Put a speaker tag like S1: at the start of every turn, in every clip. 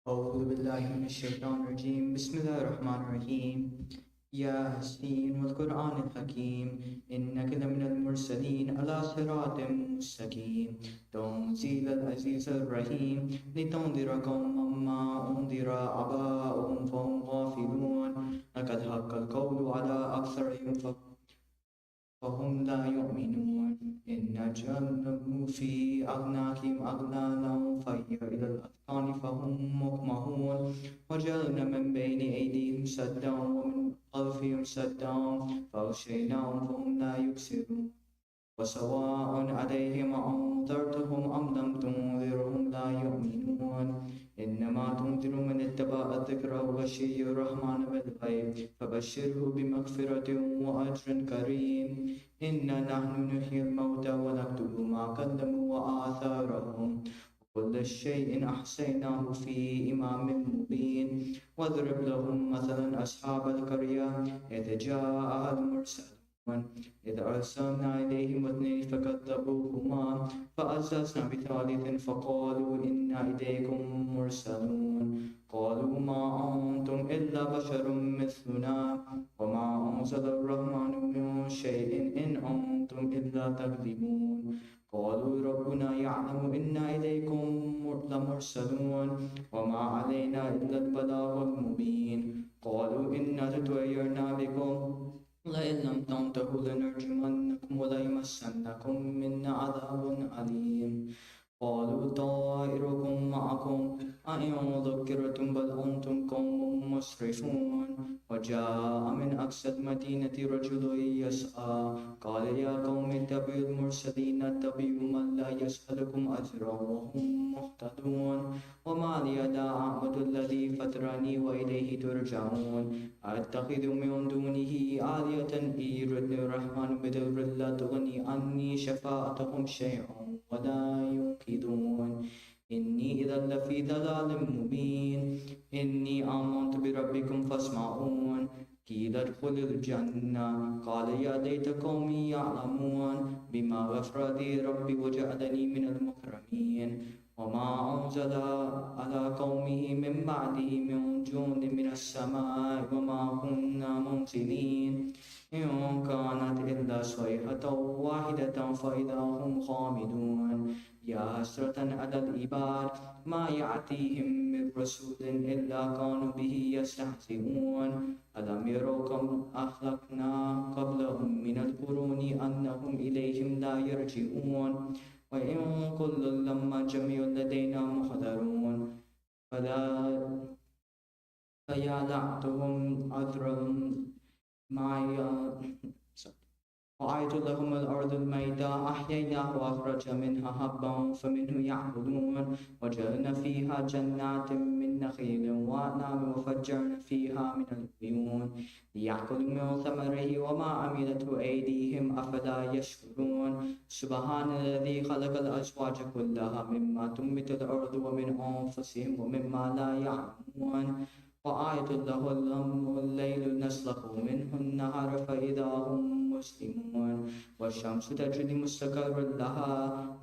S1: أعوذ بالله من الشيطان الرجيم بسم الله الرحمن الرحيم ياسين والقرآن الحكيم إنك لمن المرسلين على صراط مستقيم تنزيل العزيز الرحيم لتنذر قوما ما أنذر آباؤهم فهم غافلون لقد حق القول على أكثرهم فهم لا يؤمنون إن جعلنا في أعناقهم أغلالا فهي إلى الأذقان فهم مقمحون وجعلنا من بين أيديهم سدا ومن خلفهم سدا فأغشيناهم فهم لا يبصرون وسواء عليهم أنذرتهم أم لم تنذرهم لا يؤمنون إنما تنذر من اتبع الذكر وغشي الرحمن بالغيب فبشره بمغفرة وأجر كريم إنا نحن نحيي الموتى ونكتب ما قدموا وآثارهم كل شيء أحصيناه في إمام مبين واضرب لهم مثلا أصحاب القرية إذ جاءها المرسلون إذ أرسلنا إليهم اثنين فكذبوهما فعززنا بثالث فقالوا إنا إليكم مرسلون قالوا ما أنتم إلا بشر مثلنا وما أنزل الرحمن من شيء إن أنتم إلا تكذبون قالوا ربنا يعلم إنا إليكم لمرسلون وما علينا إلا البلاغ المبين قالوا إنا تطيرنا بكم لئن لم تنتهوا لنرجمنكم وليمسنكم منا عذاب أليم قالوا طائركم معكم أئن ذكرتم بل أنتم قوم مسرفون وجاء من أقصى المدينة رجل يسعى قال يا قوم اتبعوا المرسلين اتبعوا من لا يسألكم أجرا وهم مهتدون وما لي لا أعبد الذي فطرني وإليه ترجعون أتخذ من دونه آلهة إن يردني الرحمن بضر لا تغني عني شفاعتهم شيئا ولا ينقذون إني إذا لفي ضلال مبين إني آمنت بربكم فاسمعون قيل ادخل الجنة قال يا ليت قومي يعلمون بما غفر لي ربي وجعلني من المكرمين وما أنزل على قومه من بعده من جند من السماء وما كنا منزلين إن كانت إلا صيحة واحدة فإذا هم خامدون يا حسرة على العباد ما يأتيهم من رسول إلا كانوا به يستهزئون ألم يروا كم أهلكنا قبلهم من القرون أنهم إليهم لا يرجعون وإن كل لما جميع لدينا محضرون فيا لعتهم عذرهم وآيت لهم الأرض الميتة أحييناها وأخرج منها حبا فمنه يأكلون وجعلنا فيها جنات من نخيل وأعناب وفجرنا فيها من العيون ليأكلوا من ثمره وما عملته أيديهم أفلا يشكرون سبحان الذي خلق الأزواج كلها مما تنبت الأرض ومن أنفسهم ومما لا يعلمون وآية له الليل نسلخ منه النهار فإذا هم مسلمون والشمس تجري مستقر لها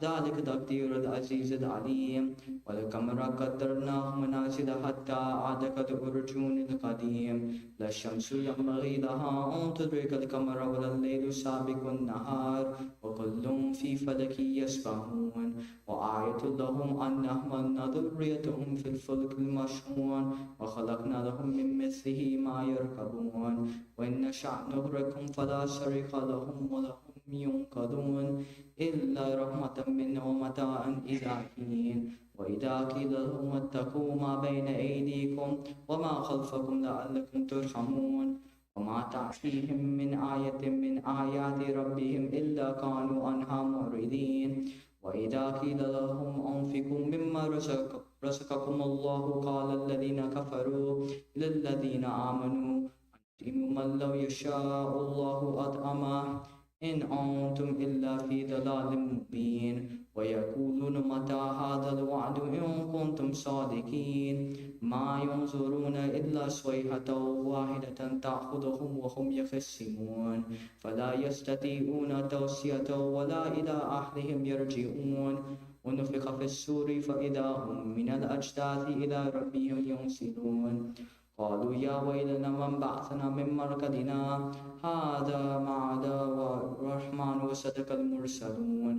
S1: ذلك تقدير العزيز العليم والقمر قدرناه منازل حتى عاد كالعرجون القديم لا الشمس ينبغي لها أن تدرك القمر ولا الليل سابق النهار وكل في فلك يسبحون وآية لهم أن حملنا ذريتهم في الفلك المشحون وخلقنا لهم من مثله ما يركبون وإن نشأ نغرقهم فلا صريخ لهم ولا هم ينقذون إلا رحمة منا ومتاعا إلى حين وإذا قيل لهم اتقوا ما بين أيديكم وما خلفكم لعلكم ترحمون وما تأتيهم من آية من آيات ربهم إلا كانوا عنها معرضين وإذا قيل لهم أنفقوا مما رزقكم الله قال الذين كفروا للذين آمنوا أنتم من لو يشاء الله أطعمه إن أنتم إلا في ضلال مبين ويقولون متى هذا الوعد إن كنتم صادقين ما ينظرون إلا صيحة واحدة تأخذهم وهم يخصمون فلا يستطيعون توصية ولا إلى أهلهم يرجعون ونفخ في السور فإذا هم من الأجداث إلى ربهم ينسلون قالوا يا ويلنا من بعثنا من مرقدنا هذا ما عدا الرحمن وصدق المرسلون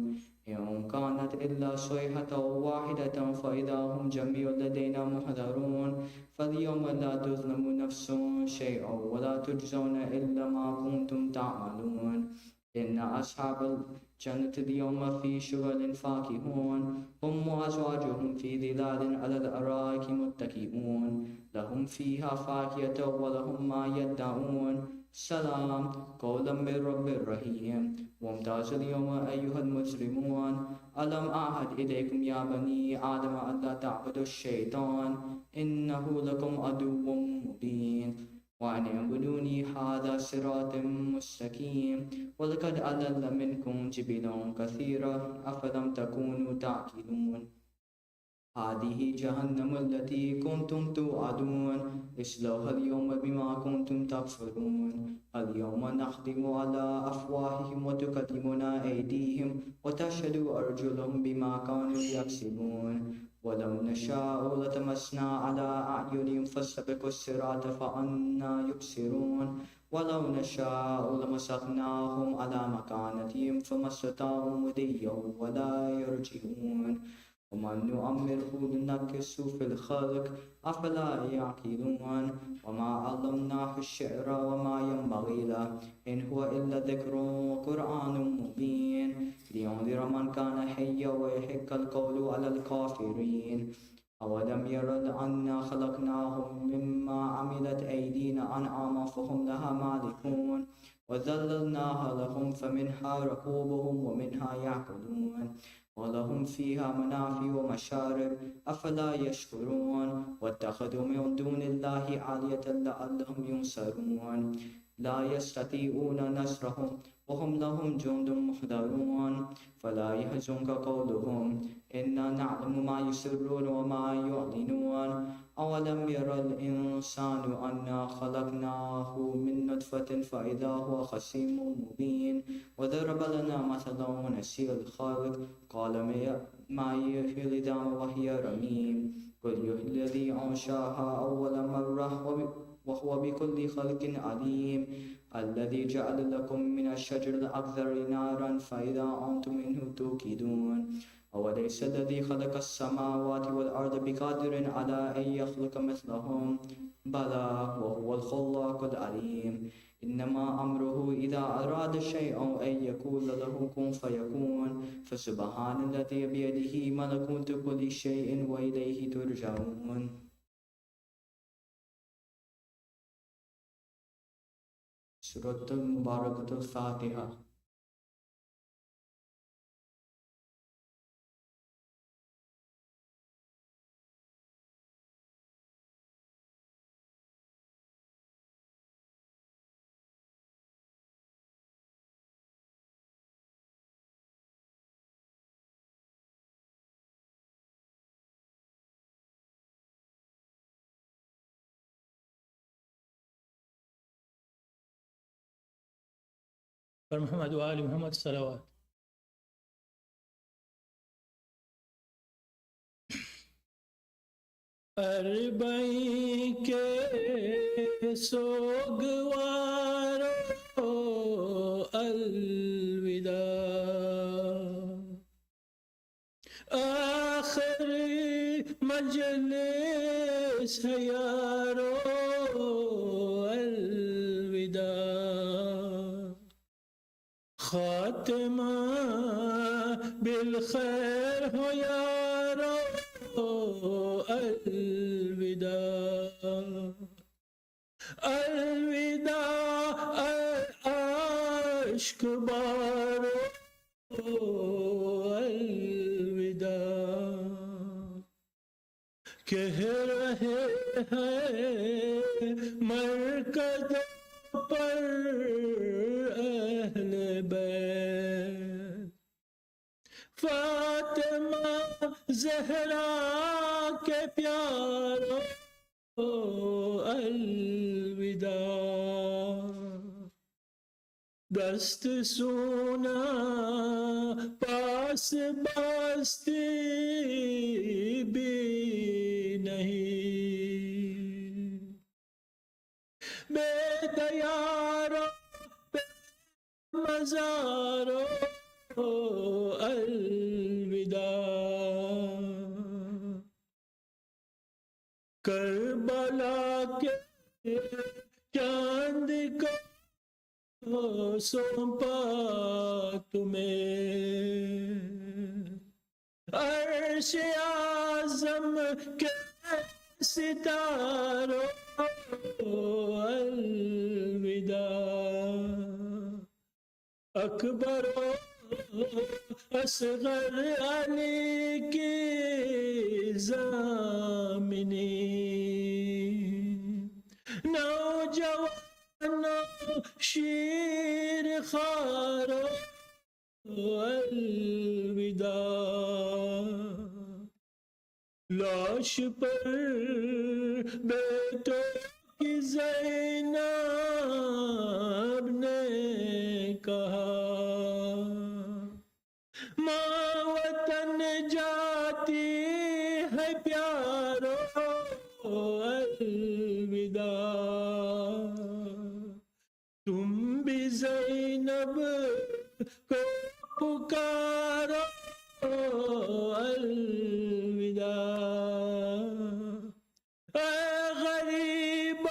S1: إن كانت إلا صيحة واحدة فإذا هم جميع لدينا محضرون فاليوم لا تظلم نفس شيئا ولا تجزون إلا ما كنتم تعملون إن أصحاب الجنة اليوم في شغل فاكهون هم وأزواجهم في ظلال على الأرائك متكئون لهم فيها فاكهة ولهم ما يدعون سلام قولا من رب رحيم وامتازوا اليوم أيها المجرمون ألم أعهد إليكم يا بني آدم ألا تعبدوا الشيطان إنه لكم عدو مبين وأن اعبدوني هذا صراط مستقيم ولقد أضل منكم جبلا كثيرا أفلم تكونوا تعقلون هذه جهنم التي كنتم توعدون اصلوها اليوم بما كنتم تكفرون اليوم نختم على أفواههم وتكلمنا أيديهم وتشهد أرجلهم بما كانوا يكسبون ولو نشاء لتمسنا على أعينهم فاستبقوا الصراط فأنى يبصرون ولو نشاء لمسخناهم على مكانتهم فما استطاعوا مضيا ولا يرجعون ومن نؤمره ننكس في الخلق أفلا يعقلون وما علمناه الشعر وما ينبغي له إن هو إلا ذكر وقرآن مبين لينذر من كان حيا ويحق القول على الكافرين أولم يروا أنا خلقناهم مما عملت أيدينا أنعاما فهم لها مالكون وذللناها لهم فمنها ركوبهم ومنها يأكلون ولهم فيها منافع ومشارب أفلا يشكرون واتخذوا من دون الله آلهة لعلهم ينصرون لا يستطيعون نصرهم وهم لهم جند محضرون فلا يحزنك قولهم إنا نعلم ما يسرون وما يعلنون أولم يرى الإنسان أنا خلقناه من نطفة فإذا هو خصيم مبين وضرب لنا مثلا ونسي الخلق قال ما يحيي العظام وهي رميم قل يحيي الذي أنشأها أول مرة وهو بكل خلق عليم الذي جعل لكم من الشجر الأخضر نارا فإذا أنتم منه توقدون أوليس الذي خلق السماوات والأرض بقادر على أن يخلق مثلهم بلى وهو الخلاق العليم إنما أمره إذا أراد شيئا أن يقول له كن فيكون فسبحان الذي بيده ملكوت كل شيء وإليه ترجعون سورة المباركة الفاتحة
S2: محمد وآل محمد صلوات अरबई के सोगवारो अलविदा आखिरी मजलिस है यारो अलविदा खातिमा बिलखैर हो यारो अलविदा अलविदा अश्क बारो अलविदा कह रहे हैं मरकज पर अहले बैत फातिमा ज़हरा के प्यारो अलविदा دست سونا پاس باستی بھی نہیں، بے دیاروں پہ مزاروں الوداع، کربلا کے چاند کو سونپا تمہیں، عرش اعظم کے ستاروں الوداع، اکبر و اصغر علی کی ضامنی، نوجوان شیر خارو الوداع، لاش پر بیٹوں کی زینب نے کہا، ماں وطن جاتی ہے پیارو الوداع، تم بھی زینب کو پکارو الوداع، اے غریب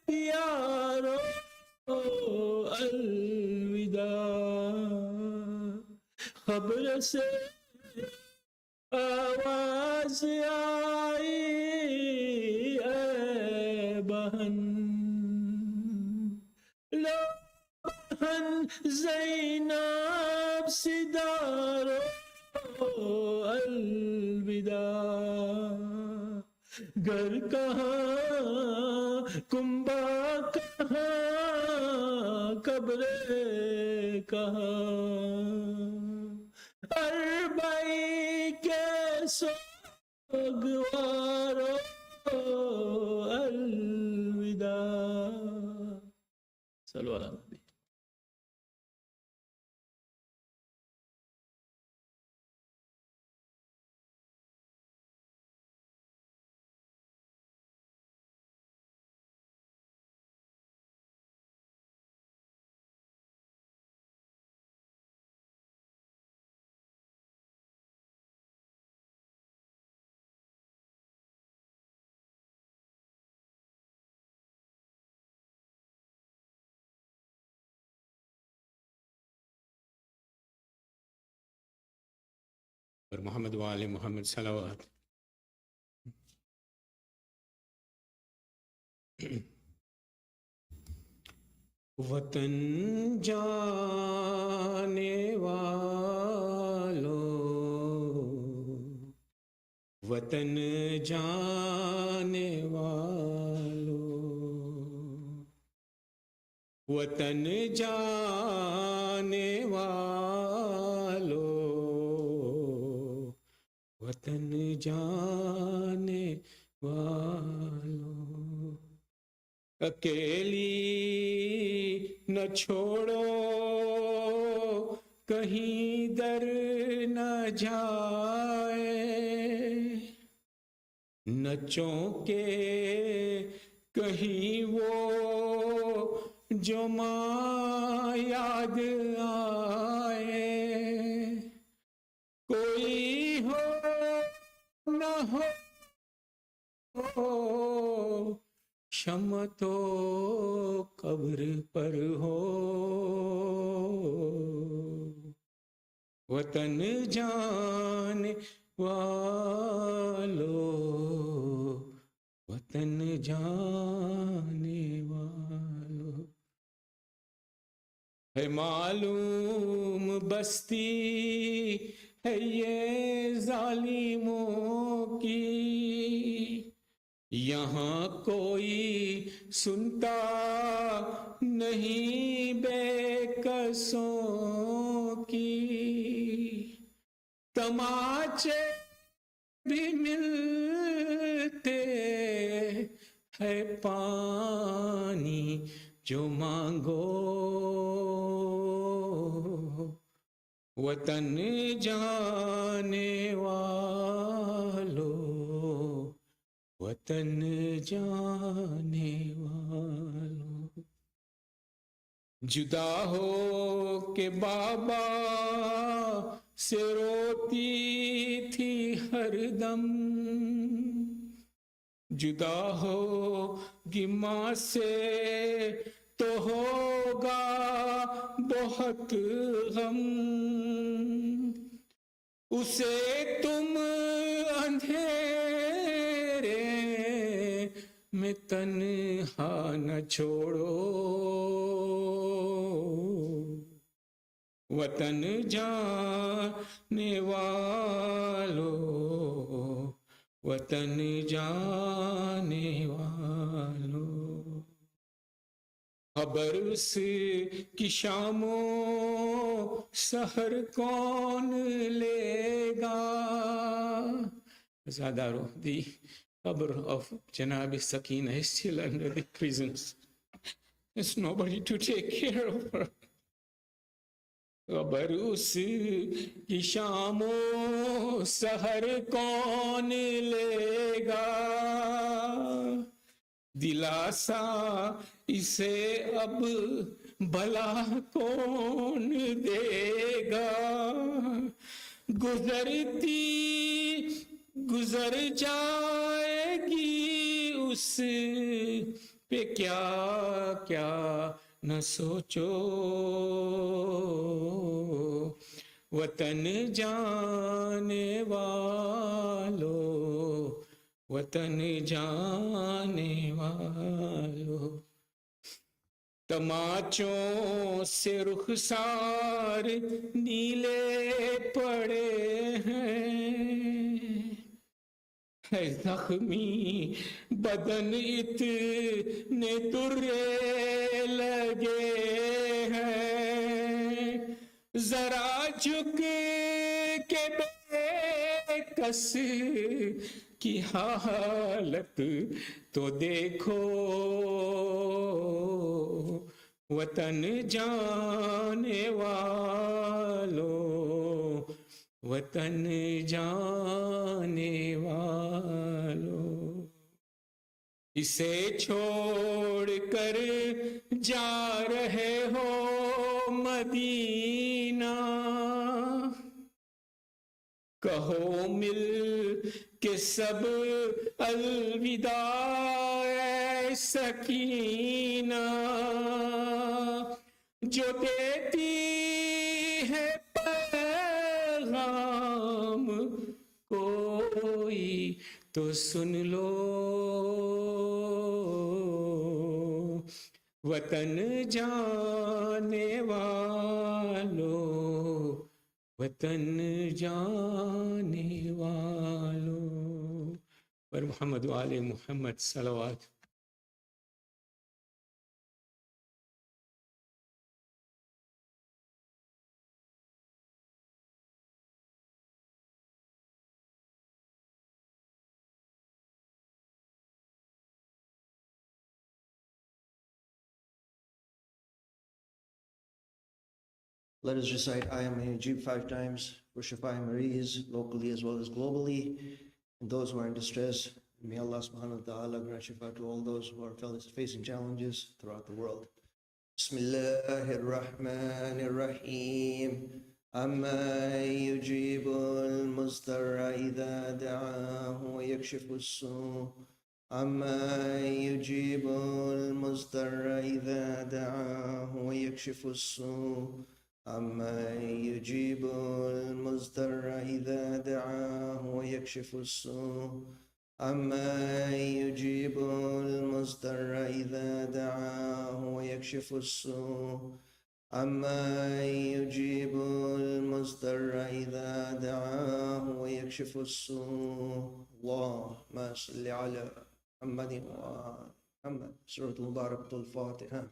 S2: پیارو الوداع، خبر سے آواز آئی اے بہن، لو بہن زینب سدارو الوداع، گھر کہاں کنبہ کہاں قبر کہاں، اربعی کے سوگوارو الوداع، صلو علی النبی۔
S3: اور محمد وآل محمد صلوات۔ وطن جانے والو، وطن جانے والو، وطن جانے والو، وطن جانے والو، اکیلی نہ چھوڑو کہیں در نہ جائے، نہ چونکے کہیں وہ جو ماں یاد آئے، کوئی ہو نہ ہو شمع تو قبر پر ہو، وطن جانے والو، وطن جانے والو، ہے معلوم بستی ہے یہ ظالموں کی، یہاں کوئی سنتا نہیں بے کسوں کی، تماچے بھی ملتے ہے پانی جو مانگو، وطن جانے والو، وطن جانے والو، جدا ہو کے بابا سے روتی تھی ہر دم، جدا ہو گی ماں سے تو ہوگا بہت غم، اسے تم اندھیرے میں تنہا نہ چھوڑو، وطن جانے والو، وطن جانے والو، خبر اس کی شام و سحر کون لے گا؟ Zadaro, the qabr of Janab Sakina is still under the prisons. There's nobody to take care of her. خبر اس کی شام و سحر کون لے گا؟ دلاسا اسے اب بھلا کون دے گا؟ گزرتی گزر جائے گی اس پہ کیا کیا نہ سوچو، وطن جانے والو، وطن جانے والو، تماچوں سے رخسار نیلے پڑے ہیں، زخمی بدن اتنے ترے لگے ہیں، ذرا جھک کے بے کس کی حالت تو دیکھو، وطن جانے والو، وطن جانے والو، اسے چھوڑ کر جا رہے ہو مدینہ، کہو مل کے سب الوداع اے سکینہ، جو دیتی ہے پیغام کوئی تو سن لو، وطن جانے والو، وطن جانے والو، پر محمد و آل محمد صلوات.
S4: Let us recite Ayam Najib 5 times for Shafai Marees, locally as well as globally, and those who are in distress. May Allah subhanahu wa ta'ala grant Shafa to all those who are facing challenges throughout the world. Bismillahir Rahmanir Rahim. أَمَّن يُجِيبُ الْمُضْطَرَّ إِذَا دَعَاهُ وَيَكْشِفُ السُّوءَ أَمَّن يُجِيبُ الْمُضْطَرَّ إِذَا دَعَاهُ وَيَكْشِفُ السُّوءَ أَمَّن يُجِيبُ الْمُضْطَرَّ إِذَا دَعَاهُ وَيَكْشِفُ السُّوءَ أَمَّن يُجِيبُ الْمُضْطَرَّ إِذَا دَعَاهُ وَيَكْشِفُ السُّوءَ أَمَّن يُجِيبُ الْمُضْطَرَّ إِذَا دَعَاهُ وَيَكْشِفُ السُّوءَ. اللهم صل على محمد وآل محمد. سورة المباركة الفاتحة.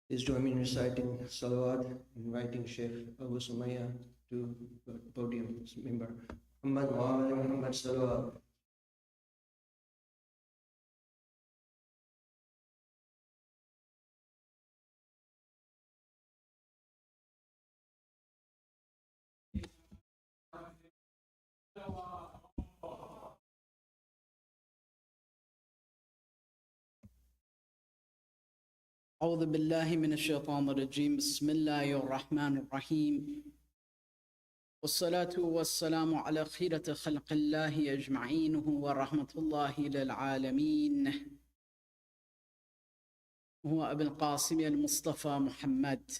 S4: Please join me in reciting Salawat, inviting Sheikh Abu Sumaya to the podium member. محمد وآل محمد صلوات.
S5: أعوذ بالله من الشيطان الرجيم. بسم الله الرحمن الرحيم، والصلاة والسلام على خيرة خلق الله أجمعين ورحمة الله للعالمين، هو أبي القاسم المصطفى محمد.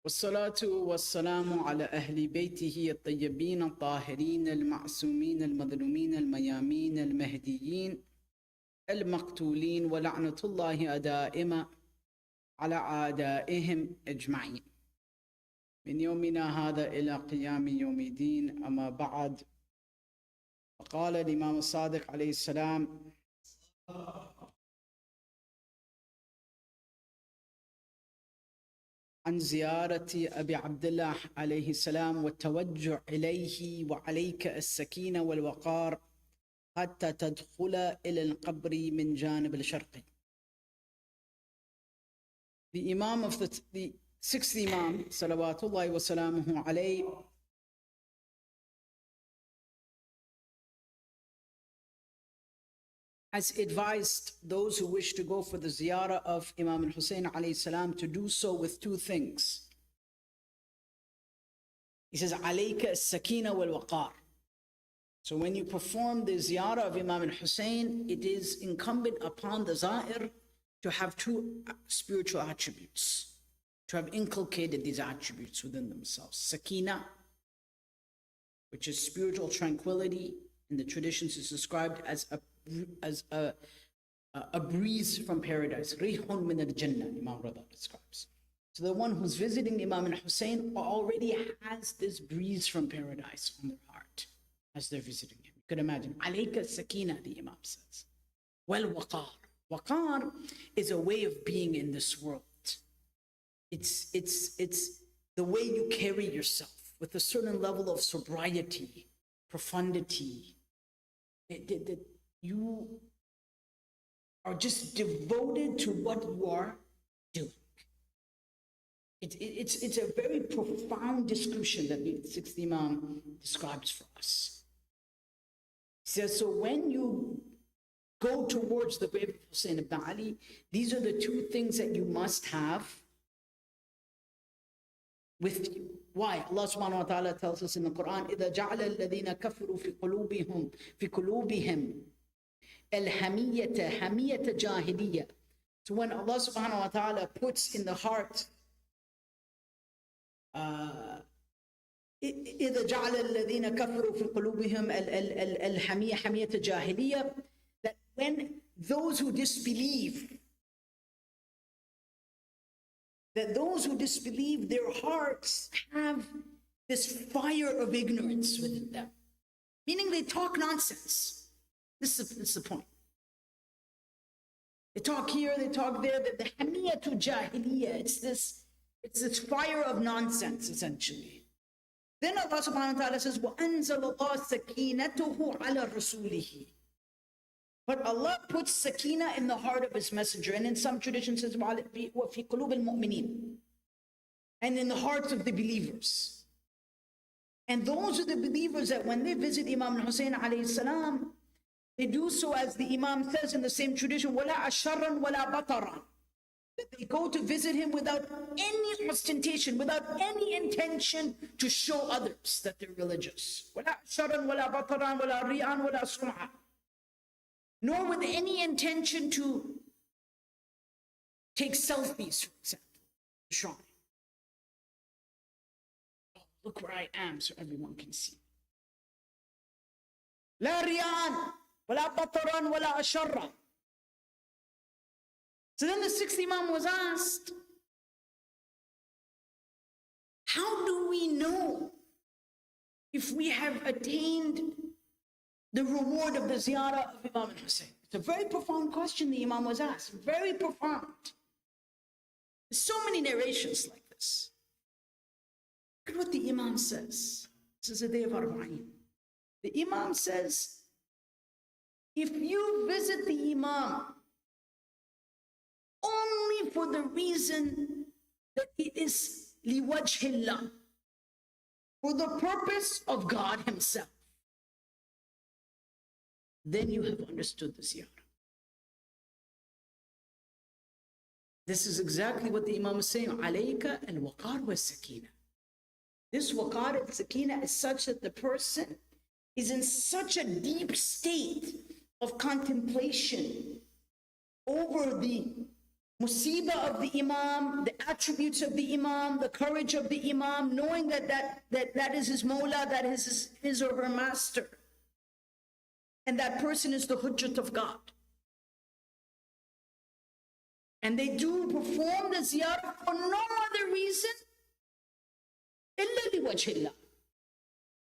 S5: والصلاة والسلام على أهل بيته الطيبين الطاهرين المعصومين المظلومين الميامين المهديين المقتولين، ولعنة الله دائمة على أعدائهم أجمعين من يومنا هذا إلى قيام يوم الدين. أما بعد، فقال الإمام الصادق عليه السلام: عن زيارة أبي عبد الله عليه السلام والتوجه إليه: وعليك السكينة والوقار حتى تدخل إلى القبر من جانب الشرقي. The Imam of the sixth Imam, salawatullahi wa salamuhu alayhi, has advised those who wish to go for the ziyarah of Imam al-Hussein alayhi salam to do so with two things. He says, alayka as-sakina wal-waqar. So when you perform the ziyarah of Imam al-Hussein, it is incumbent upon the zair to have two spiritual attributes, to have inculcated these attributes within themselves. Sakina, which is spiritual tranquility. In the traditions, is described as a breeze from paradise. Rihun min al-Jannah, Imam Rada describes. So the one who's visiting Imam al-Hussein already has this breeze from paradise on their heart as they're visiting him. You could imagine. Alayka sakina, the Imam says. Well, waqar. Waqar is a way of being in this world. It's the way you carry yourself with a certain level of sobriety, profundity. That you are just devoted to what you are doing. It's a very profound description that the sixth Imam describes for us. He says, so when you go towards the grave of Hussein ibn Ali, these are the two things that you must have with you. Why? Allah subhanahu wa ta'ala tells us in the Quran, إِذَا جَعْلَ الَّذِينَ كَفْرُوا فِي قُلُوبِهِمْ الْحَمِيَّةَ حَمِيَّةَ جَاهِلِيَّةَ. So when Allah subhanahu wa ta'ala puts in the heart إِذَا جَعْلَ الَّذِينَ كَفْرُوا فِي قُلُوبِهِمْ الْحَمِيَّةَ حَمِيَّةَ جَاهِلِيَّةَ, that when those who disbelieve, their hearts have this fire of ignorance within them. Meaning they talk nonsense. This is the point. They talk here, they talk there. The hamiyatu jahiliyyah, it's this fire of nonsense, essentially. Then Allah subhanahu wa ta'ala says, وَأَنزَلَ اللَّهُ سَكِينَتُهُ عَلَى رَسُولِهِ. But Allah puts sakina in the heart of His messenger, and in some traditions it says وَفِي قُلُوبِ الْمُؤْمِنِينَ, and in the hearts of the believers. And those are the believers that when they visit Imam al-Hussein alayhi salam, they do so, as the Imam says in the same tradition, وَلَا أَشَرًّا وَلَا بَطَرًا, that they go to visit him without any ostentation, without any intention to show others that they're religious. وَلَا أَشَرًّا وَلَا بَطَرًا وَلَا رِيًّا وَلَا سُمْعًا, nor with any intention to take selfies, for example, shrine. Oh, look where I am so everyone can see. لا ريان ولا بطران ولا أشرا. So then the sixth Imam was asked, how do we know if we have attained the reward of the ziyarah of Imam al-Hussein? It's a very profound question the Imam was asked, very profound. There's so many narrations like this. Look at what the Imam says. This is a day of Arba'een. The Imam says, if you visit the Imam only for the reason that it is liwajhillah, for the purpose of God Himself, then you have understood the ziyarah. This is exactly what the Imam is saying, alayka al-waqar wa-sakina. This waqar and sakina is such that the person is in such a deep state of contemplation over the musibah of the Imam, the attributes of the Imam, the courage of the Imam, knowing that is his Mawla, that is his or her master. And that person is the hujjat of God. And they do perform the ziyarah for no other reason illa liwajhillah,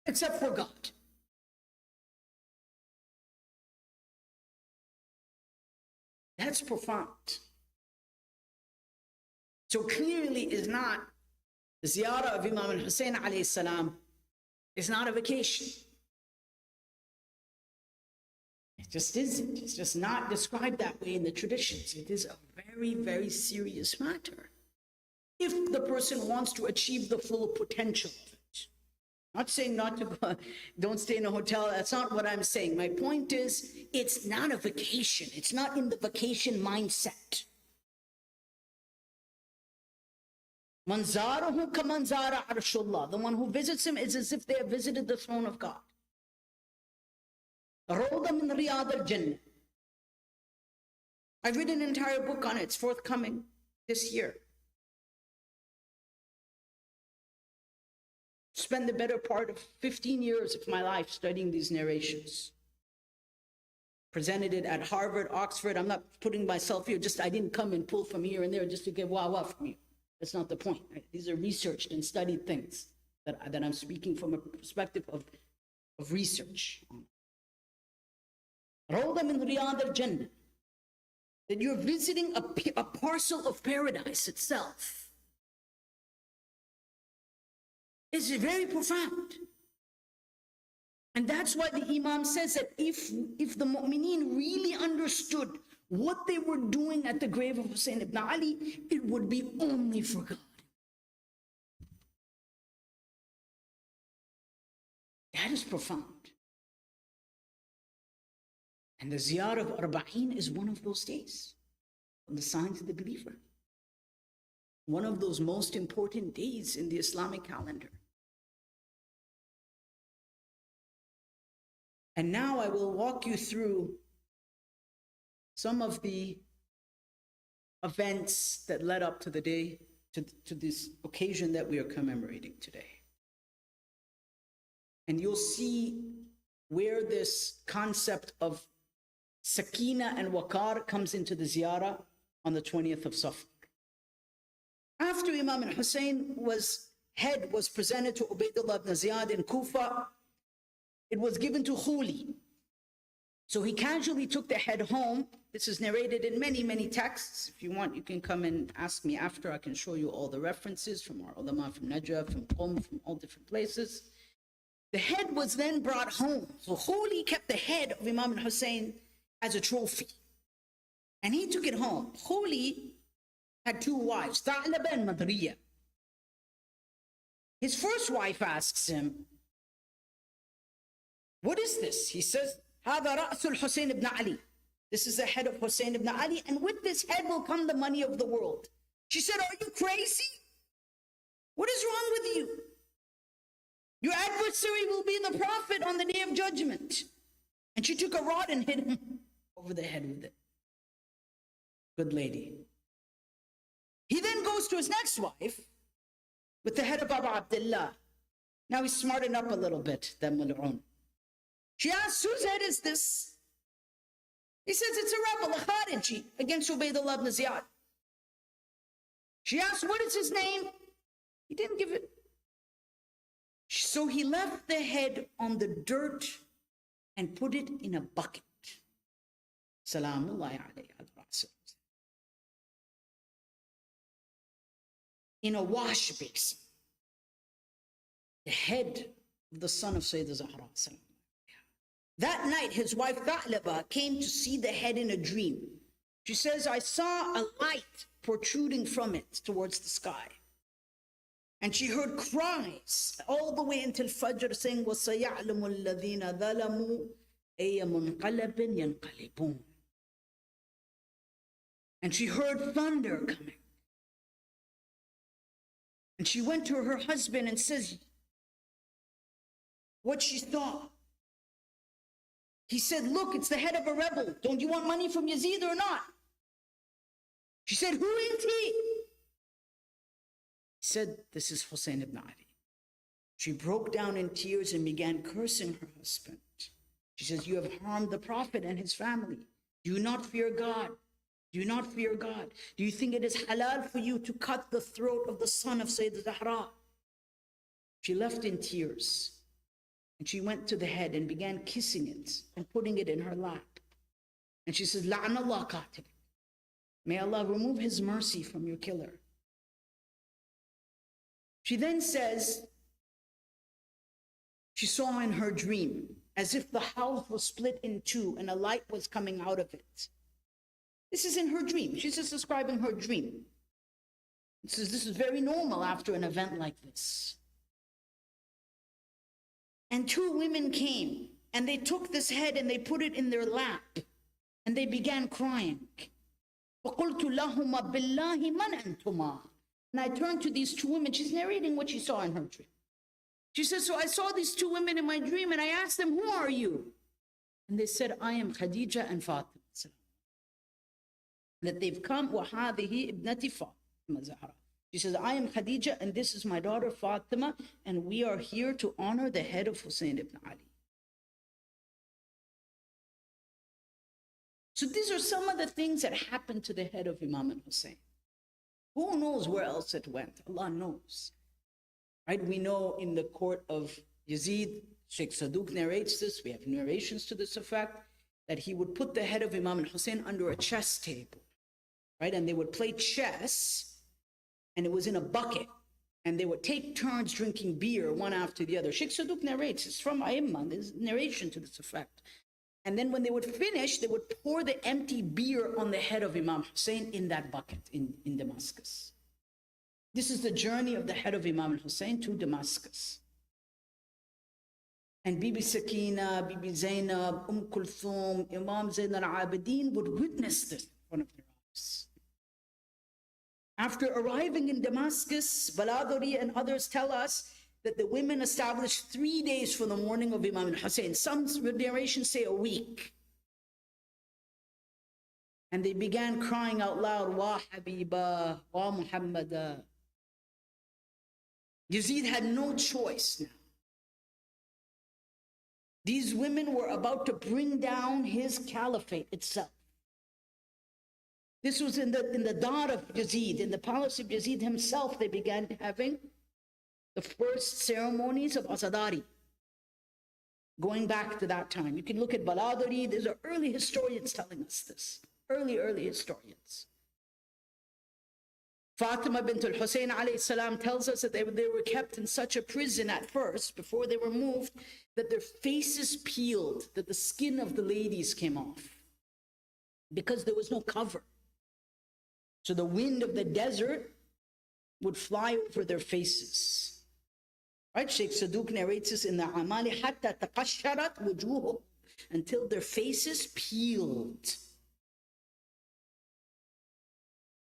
S5: except for God. That's profound. So clearly is not, the ziyarah of Imam al-Hussein alayhi salam is not a vacation. It just isn't. It's just not described that way in the traditions. It is a very, very serious matter. If the person wants to achieve the full potential of it. Not saying not to go, don't stay in a hotel. That's not what I'm saying. My point is, it's not a vacation. It's not in the vacation mindset. Manzarahu ka manzara arshullah. The one who visits him is as if they have visited the throne of God. Rawda min riyad al-jannah. I've written an entire book on it. It's forthcoming this year. Spend the better part of 15 years of my life studying these narrations. Presented it at Harvard, Oxford. I'm not putting myself here, just I didn't come and pull from here and there just to get wah-wah from you. That's not the point. Right? These are researched and studied things that I'm speaking from a perspective of research. Rawda min riyad al-jannah. That you're visiting a parcel of paradise itself. It's very profound. And that's why the Imam says that if the mu'mineen really understood what they were doing at the grave of Hussein ibn Ali, it would be only for God. That is profound. And the ziyarah of Arba'een is one of those days, from the signs of the believer. One of those most important days in the Islamic calendar. And now I will walk you through some of the events that led up to the day, to this occasion that we are commemorating today. And you'll see where this concept of sakina and waqar comes into the ziyarah on the 20th of Safar. After Imam al-Hussein head was presented to Ubaydullah ibn Ziyad in Kufa, it was given to Khuli. So he casually took the head home. This is narrated in many, many texts. If you want, you can come and ask me after. I can show you all the references from our ulama, from Najaf, from Qom, from all different places. The head was then brought home. So Khuli kept the head of Imam al-Hussein as a trophy. And he took it home. Khuli had two wives, Tha'laba and Madriya. His first wife asks him, what is this? He says, هذا رأس الحسين ibn Ali. This is the head of Hussein ibn Ali, and with this head will come the money of the world. She said, are you crazy? What is wrong with you? Your adversary will be the prophet on the day of judgment. And she took a rod and hit him over the head with it. Good lady. He then goes to his next wife with the head of Abu Abdullah. Now he's smartened up a little bit, the Mul'un. She asks, whose head is this? He says, it's a rebel, a Khariji, against Ubaydullah ibn Ziyad. She asks, what is his name? He didn't give it. So he left the head on the dirt and put it in a bucket. Salamullahi alayhi. In a wash basin. the head of the son of Sayyidina Zahra. That night, his wife Tha'laba came to see the head in a dream. She says, I saw a light protruding from it towards the sky. And she heard cries all the way until Fajr saying, وَسَيَعْلَمُ الَّذِينَ ظَلَمُوا أَيَّ مُنْقَلَبٍ يَنْقَلِبُونَ. And she heard thunder coming. And she went to her husband and says what she saw. He said, look, it's the head of a rebel. Don't you want money from Yazid or not? She said, who is he? He said, this is Hussein ibn Ali. She broke down in tears and began cursing her husband. She says, you have harmed the Prophet and his family. Do you not fear God? Do you not fear God? Do you think it is halal for you to cut the throat of the son of Sayyidina Zahra? She left in tears. And she went to the head and began kissing it and putting it in her lap. And she says, La'anallah qatil. May Allah remove his mercy from your killer. She then says, she saw in her dream as if the house was split in two and a light was coming out of it. This is in her dream. She's just describing her dream. She says, this is very normal after an event like this. And two women came and they took this head and they put it in their lap and they began crying. فَقُلْتُ لَهُمَا بِاللَّهِ مَنْ أَنْتُمَا. And I turned to these two women. She's narrating what she saw in her dream. She says, so I saw these two women in my dream and I asked them, who are you? And they said, I am Khadija and Fatima. That they've come, وَهَذِهِ إِبْنَةِ فَاطِمَةَ زَهْرَةَ. She says, I am Khadija and this is my daughter Fatima, and we are here to honor the head of Hussein ibn Ali. So these are some of the things that happened to the head of Imam al-Hussein. Who knows where else it went? Allah knows. Right? We know in the court of Yazid, Sheikh Saduq narrates this, we have narrations to this effect, that he would put the head of Imam al-Hussein under a chess table. Right? And they would play chess, and it was in a bucket, and they would take turns drinking beer one after the other. Sheikh Saduq narrates, it's from Aimman, there's narration to this effect. And then when they would finish, they would pour the empty beer on the head of Imam Hussein in that bucket in Damascus. This is the journey of the head of Imam Hussein to Damascus. And Bibi Sakina, Bibi Zainab, Kulthum, Imam Zain al-Abidin would witness this in front of their eyes. After arriving in Damascus, Baladuri and others tell us that the women established 3 days for the mourning of Imam al-Hussein. Some narrations say a week. And they began crying out loud, Wa Habiba, Wa Muhammada. Yazid had no choice now. These women were about to bring down his caliphate itself. This was in the dar of Yazid, in the palace of Yazid himself. They began having the first ceremonies of Azadari, going back to that time. You can look at Baladari. There's early historians telling us this. Early historians. Fatima bint al-Hussein alayhi salam tells us that they were kept in such a prison at first, before they were moved, that their faces peeled, that the skin of the ladies came off, because there was no cover. So the wind of the desert would fly over their faces. Right? Sheikh Saduq narrates this in the Amali, hatta taqasharat wujuhum, until their faces peeled.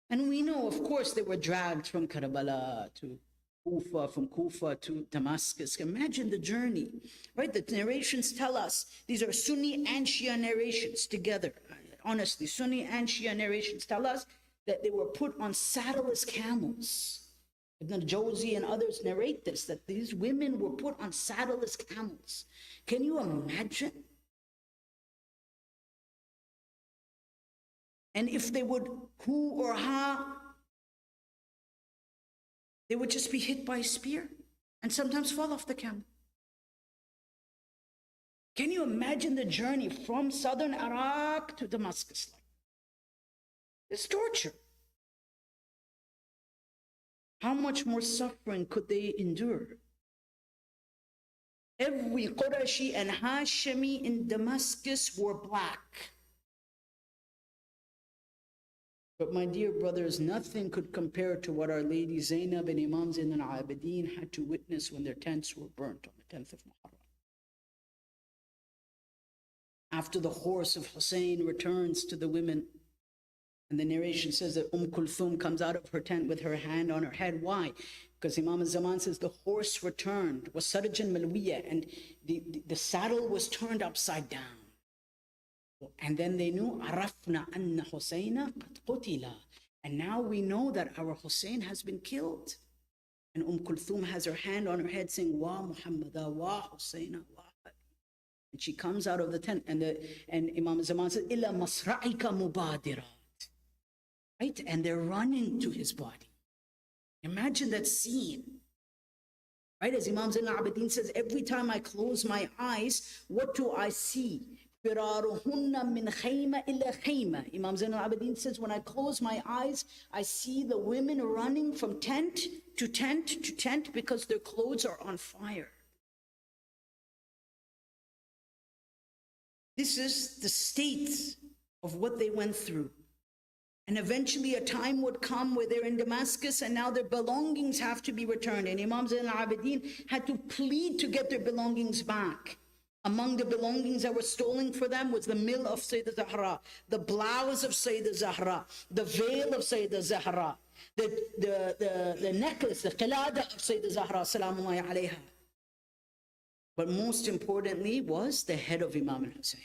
S5: And we know, of course, they were dragged from Kerbala to Kufa, from Kufa to Damascus. Imagine the journey, right? The narrations tell us, these are Sunni and Shia narrations together. Honestly, Sunni and Shia narrations tell us that they were put on saddleless camels. Ibn al-Jawzi and others narrate this, that these women were put on saddleless camels. Can you imagine? And if they would hu or ha, they would just be hit by a spear and sometimes fall off the camel. Can you imagine the journey from southern Iraq to Damascus? It's torture. How much more suffering could they endure? Every Qurashi and Hashimi in Damascus wore black. But my dear brothers, nothing could compare to what Our Lady Zainab and Imam Zain al-Abidin had to witness when their tents were burnt on the 10th of Muharram. After the horse of Hussein returns to the women, and the narration says that Kulthum comes out of her tent with her hand on her head. Why? Because Imam al-Zaman says the horse returned, was Sarajan Malwiya, and the saddle was turned upside down. And then they knew, Arafna anna Husayna qad qutila. And now we know that our Hussein has been killed. And Kulthum has her hand on her head saying, Wa Muhammada, Wa Husayna, Wa. And she comes out of the tent, and Imam Zaman says, Illa masra'ika mubadirat. Right? And they're running to his body. Imagine that scene. Right? As Imam Zain al-Abidin says, every time I close my eyes, what do I see? Firaruhunna min khayma illa khayma. Imam Zain al-Abidin says, when I close my eyes, I see the women running from tent to tent to tent because their clothes are on fire. This is the state of what they went through. And eventually a time would come where they're in Damascus and now their belongings have to be returned. And Imam Zain al-Abidin had to plead to get their belongings back. Among the belongings that were stolen for them was the mill of Sayyidah Zahra, the blouse of Sayyidah Zahra, the veil of Sayyidah Zahra, the necklace, the qilada of Sayyidah Zahra, salamullahi alayha. But most importantly was the head of Imam al-Hussein.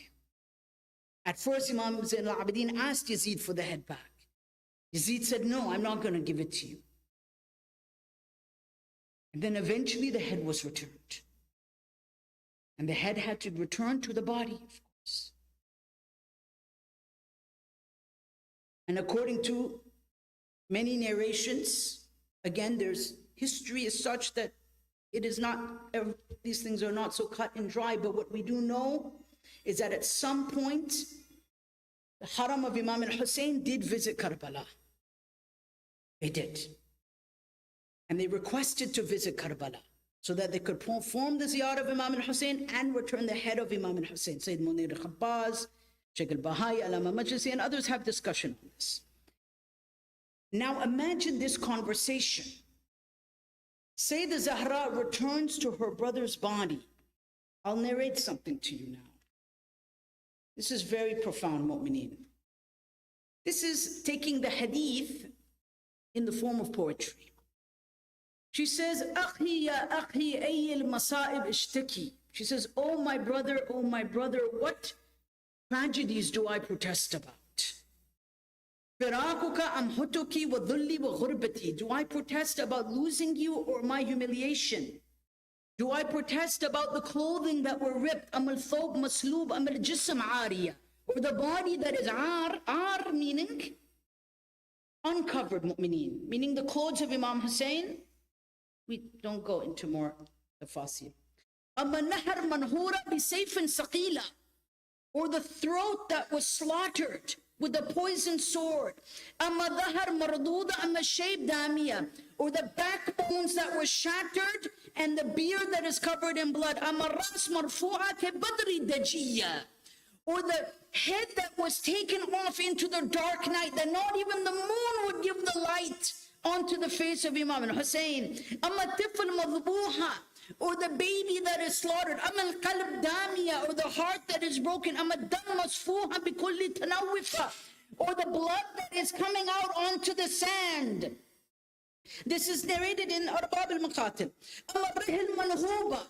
S5: At first, Imam Zain al-Abidin asked Yazid for the head back. Yazid said, no, I'm not going to give it to you. And then eventually the head was returned. And the head had to return to the body, of course. And according to many narrations, again, there's history is such that it is not, these things are not so cut and dry, but what we do know is that at some point, the Haram of Imam al-Hussein did visit Kerbala. They did. And they requested to visit Kerbala so that they could perform the ziyarah of Imam al-Hussein and return the head of Imam al-Hussein. Sayyid Munir al-Khabbaz, Sheikh al-Bahai, Alama Majlisi, and others have discussion on this. Now imagine this conversation. Sayyidah Zahra returns to her brother's body. I'll narrate something to you now. This is very profound, mu'mineen. This is taking the hadith in the form of poetry. She says, Akhi ya akhi ayyil masa'ib ishtaki. She says, oh my brother, what tragedies do I protest about? Firaquka am hutuki wa dhulli wa ghurbati. Do I protest about losing you or my humiliation? Do I protest about the clothing that were ripped? Amal thob masloob, amal jism ariya. Or the body that is ar meaning uncovered, mu'mineen. Meaning the clothes of Imam Hussein. We don't go into more tafasil. Amma nahar manhura bi sayfin saqila. Or the throat that was slaughtered with a poisoned sword. Amma dhahar marduda, amma shayb damiya. Or the backbones that were shattered and the beard that is covered in blood. Amma ras marfu'a ke badri dajiya. Or the head that was taken off into the dark night, that not even the moon would give the light onto the face of Imam al-Hussein. Amma tifl madhbuha. Or the baby that is slaughtered. Amma al-qalb damiya. Or the heart that is broken. Amma dam masfuha bi kulli tanawifa. Or the blood that is coming out onto the sand. This is narrated in Arbab al-Maqatil. Amma rihil manhuba.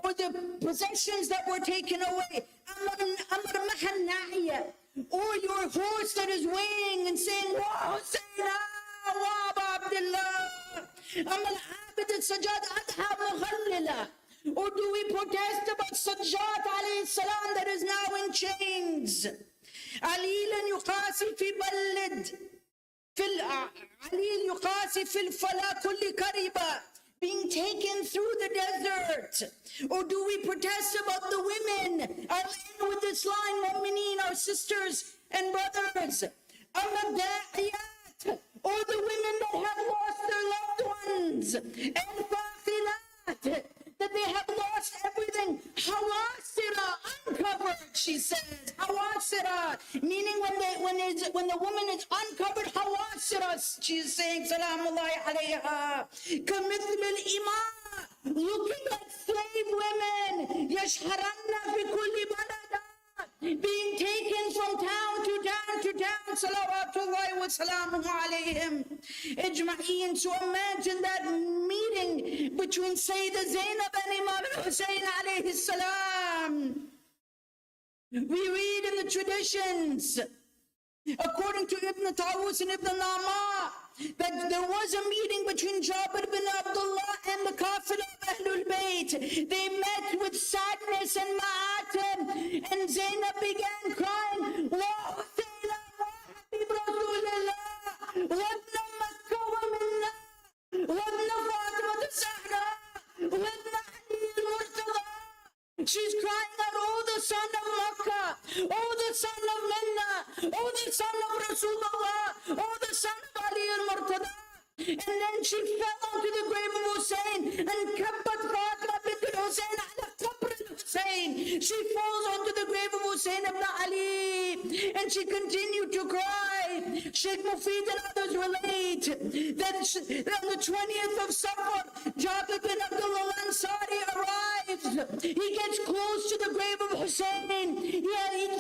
S5: Or the possessions that were taken away. Amr mahan na'iya. Or your horse that is weighing and saying, Wa Husayna, Wa Aba Abdullah. Amr abid al-Sajjad adha mughallila. Or do we protest about Sajjad alayhi salam that is now in chains? Alilan yuqasi fi ballid. Alil yuqasi fil fala kulli kariba. Being taken through the desert. Or do we protest about the women? I'll end with this line, mu'mineen, our sisters and brothers. Amada'iyat, or the women that have lost their loved ones. And faqilat, that they have lost everything. Hawasira, uncovered, she says. Hawasira, meaning when the woman is uncovered, hawasira, she's saying, Salamullahi alayha. Kamithil al-ima, looking like slave women. Yashharanna fi kulli balada, being taken from town to town to town, salawatullahi wa salamuhu alayhim ajma'een. So imagine that meeting between Sayyida Zainab and Imam Hussein alayhi salam. We read in the traditions, according to Ibn Tawus and Ibn Nama, that there was a meeting between Jabir bin Abdullah and the Kafir of Ahlul Bayt. They met with sadness and ma'atam, and Zainab began crying, Wa Husayna, Wa Habib Rasulullah, Wabna Makkah wa Minna, Wabna Fatima al-Zahra, Wabna Ali al-Murtada. She's crying out, oh, the son of Makkah, oh, the son of Minna, oh, the son of Rasulullah, oh, the son of Ali al-Murtada. And then she fell onto the grave of Hussein, and Kabbat Fatima bint Hussein ala Qabr al-Hussein. She falls onto the grave of Hussein ibn Ali, and she continued to cry. Sheikh Mufid and others relate that on the 20th of Safar, Jabir bin Abdullah al-Ansari arrives. He gets close to the grave of Hussein. He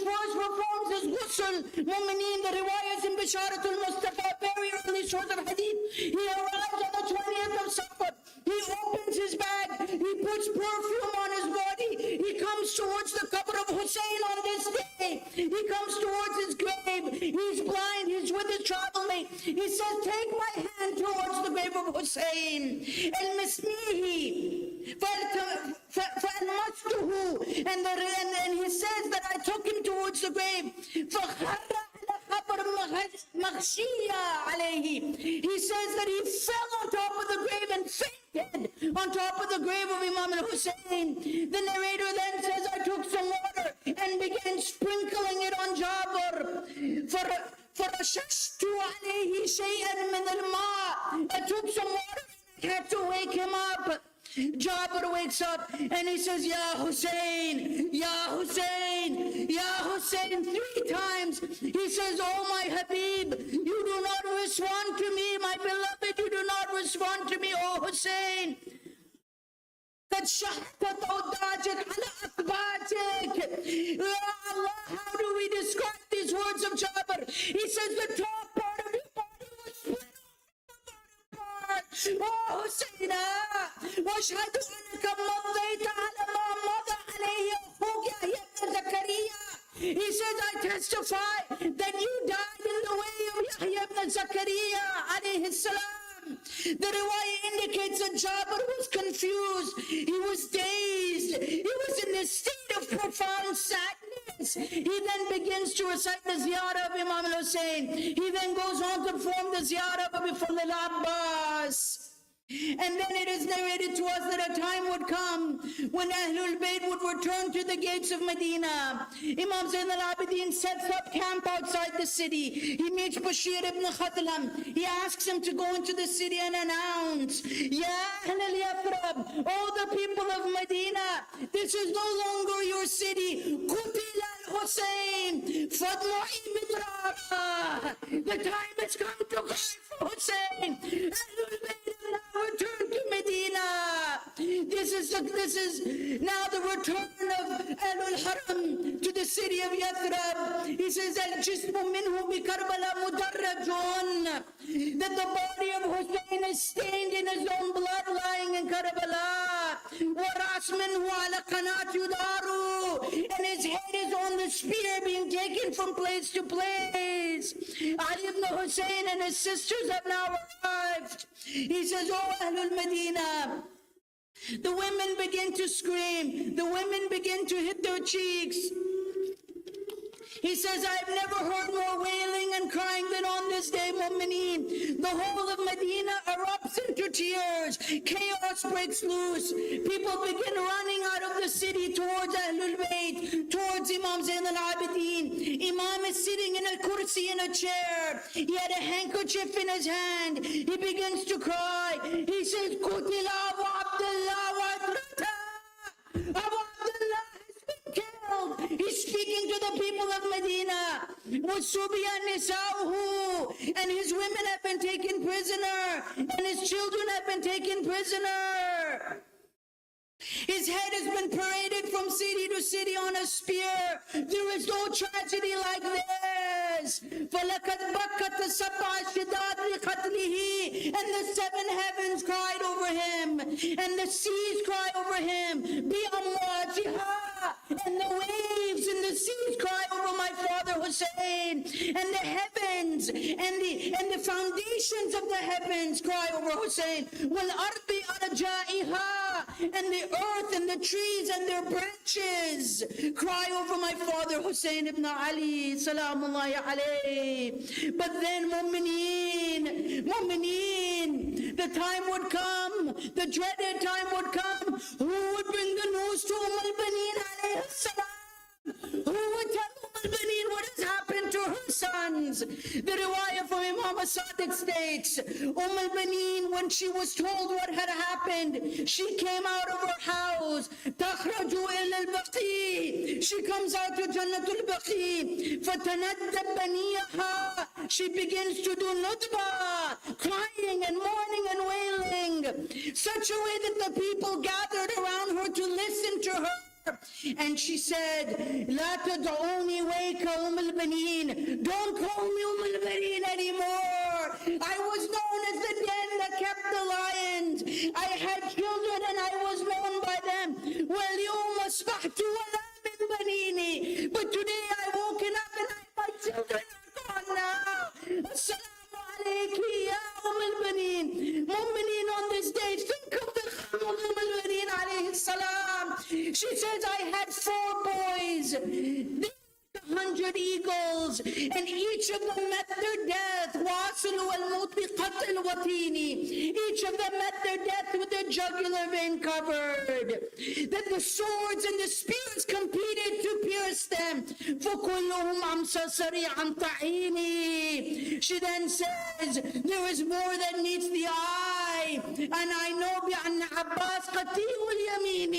S5: first performs his ghusl. Mu'mineen, the riwayahs in Bisharatul Mustafa, very early source of hadith. He arrives on the 20th of Safar. He opens his bag. He puts perfume on his body. He comes towards the qabr of Hussein on this day. He comes towards his grave. He's blind. He's with his travel mate. He says, take my hand towards the grave of Hussein. And he says that I took him towards the grave. He says that he fell on top of the grave and fainted on top of the grave of Imam al-Hussein. The narrator then says, I took some water and began sprinkling it on Jabir. فَرَشَشْتُ عَلَيْهِ شَيْئًا مِنَ الْمَاءِ. I took some water and had to wake him up. Jabir wakes up and he says, Ya Hussein, Ya Hussein, Ya Hussein, 3 times. He says, oh my Habib, you do not respond to me, my beloved, you do not respond to me, oh Hussein. قد شحطت أوداجك على أكباتك. Ya Allah, how do we describe these words of Jabir? He says the top part of your body was split off. Oh Husseina, واشهد أنك مضيت على ما مضى عليه أخوك يحيى بن زكريا. He says, I testify that you died in the way of Yahya ibn Zakaria alayhi salam. The riwayah indicates that Jabir was confused. He was dazed. He was in a state of profound sadness. He then begins to recite the ziyarah of Imam al-Hussein. He then goes on to perform the ziyarah of Abi Fadl al-Abbas. And then it is narrated to us that a time would come when Ahlul Bayt would return to the gates of Medina. Imam Zain al-Abidin sets up camp outside the city. He meets Bashir ibn Khatlam. He asks him to go into the city and announce, Ya Ahl al-Yathrib, all the people of Medina, this is no longer your city. Qutil al-Hussein, fadmu'i midrara. The time has come to cry for Hussein. Ahlul Bayt return to Medina. This is now the return of Ahlul Haram to the city of Yathrib. He says, Al-Jismu minhu bi Kerbala mudarrajun, that the body of Hussein is stained in his own blood lying in Kerbala. Waras minhu ala qanat yudaru, and his head is on the spear being taken from place to place. Ali ibn Hussein and his sisters have now arrived. He says, oh Ahlul Medina. The women begin to scream. The women begin to hit their cheeks. He says, I've never heard more wailing and crying than on this day, Mu'mineen. The whole of Medina erupts into tears. Chaos breaks loose. People begin running out of the city towards Ahlul Bayt, towards Imam Zain al-Abidin. Imam is sitting in a kursi in a chair. He had a handkerchief in his hand. He begins to cry. He says, Qutila wa Abdullah wa Adrata. Abu Abdullah has been killed. He's speaking to the people of Medina. وَسُبِيَ نِسَاؤُهُ, and his women have been taken prisoner, and his children have been taken prisoner. His head has been paraded from city to city on a spear. There is no tragedy like this. فَلَقَدْ بَكَّتْ سَبْعَ شِدَادِ لِقَتْلِهِ, and the seven heavens cried over him, and the seas cried over him. بِأَمْوَاجِهَا, and the waves and the seas cry over my father Hussein, and the heavens and the foundations of the heavens cry over Hussein. وَالْأَرْضِ أَرْجَائِهَا, and the earth and the trees and their branches cry over my father Hussein ibn Ali salamullahi alayhi. But then mu'mineen, the time would come, the dreaded time would come. Who would bring the news to al-Baneen alayhi salam? Who would tell al-Baneen what has happened to her sons? The riwayah from Imam Sadiq states, al-Baneen, when she was told what had happened, she came out of her house. تخرج إلى البقيع, she comes out to Jannatul Baqi. فتندب بنيها, she begins to do nutbah, crying and mourning and wailing, such a way that the people gathered around her to listen to her. And she said, law تدعوني week al-Baneen, don't call me al-Baneen anymore. I was known as the den that kept the lions. I had children and I was known by them. وَالْيَوْمَ أَصْبَحْتُ وَلَا مِنْ بَنِينِي, but today I woken up and my children are gone now. Assalamu alayki ya al-Baneen. Mu'mineen, on this day, think of the al-Baneen alayhi salam. She says, I had 4 boys. They were 100 eagles, and each of them met their death. وَأَصْلُوا الْمَوْتِ بِقَتْلِ الْوَطِينِ. Each of them met their death with their jugular vein covered. That the swords and the spears competed to pierce them. فَكُلُّهُمْ أَمْسَى سَرِيعًا طَعِينِ. She then says, there is more than meets the eye. And I know بِأَنَّ عَبَّاسْ قَتِيهُ الْيَمِينِ.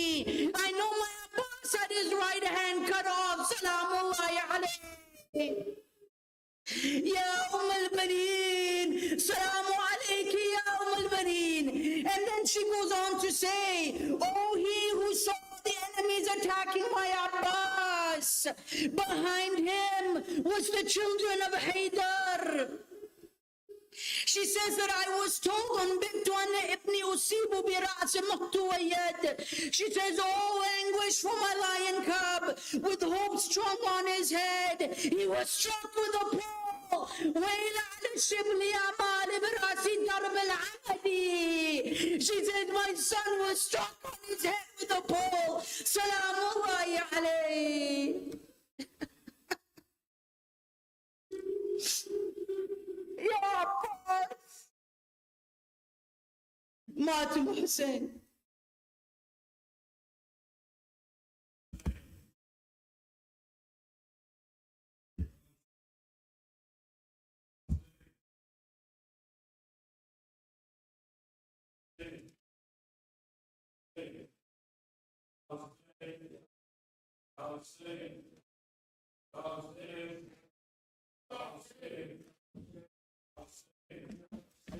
S5: I know my Abbas had his right hand cut off. Salamullahi alayhi. Ya al-Baneen, Salamu alayki ya al-Baneen. And then she goes on to say, oh, he who saw the enemies attacking my Abbas, behind him was the children of Haydar. She says that I was told on Bintu Anna Ibni Usibu bi Ra'si Muqtuwayad. She says, oh, anguish for my lion cub, with hope strung on his head. He was struck with a pole. وَإِلَى عَلَى الشِّبْلِ أَمَالِ بِرَأْسِ دَرْبِ الْعَمَدِ. She said, my son was struck on his head with a pole. Salamullahi alayhi. Ya Abbas, Matum Hussein.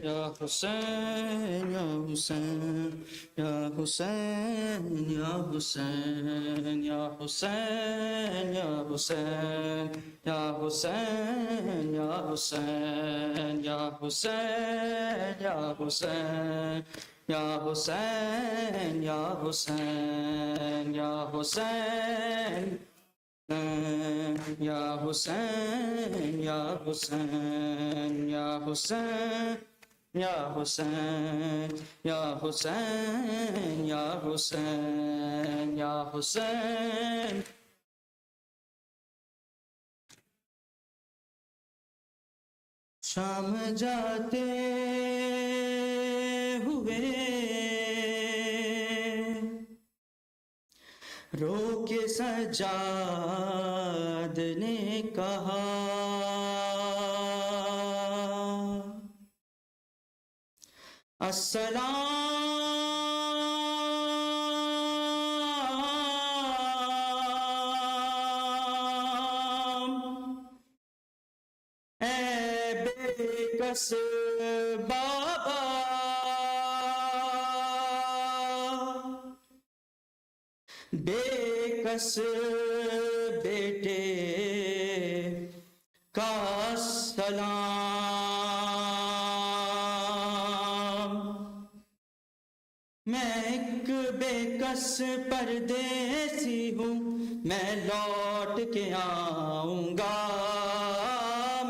S1: Ya Hussein, Ya Hussein, Ya Hussein, Ya Hussein, Ya Hussein, Ya Hussein, Ya Hussein, Ya Hussein, Ya Hussein, Ya Hussein, Ya Hussein, Ya Hussein, Ya Hussein. Ya Hussein, Ya Hussein, Ya Hussein, Ya Hussein, Ya Hussein, Ya Hussein, Ya Hussein. शाम जाते हुए रोके सज्जाद ने कहा, अस्सलाम
S3: کس بابا بے کس بیٹے کا سلام، میں ایک بے کس پردیسی ہوں، میں لوٹ کے آؤں گا،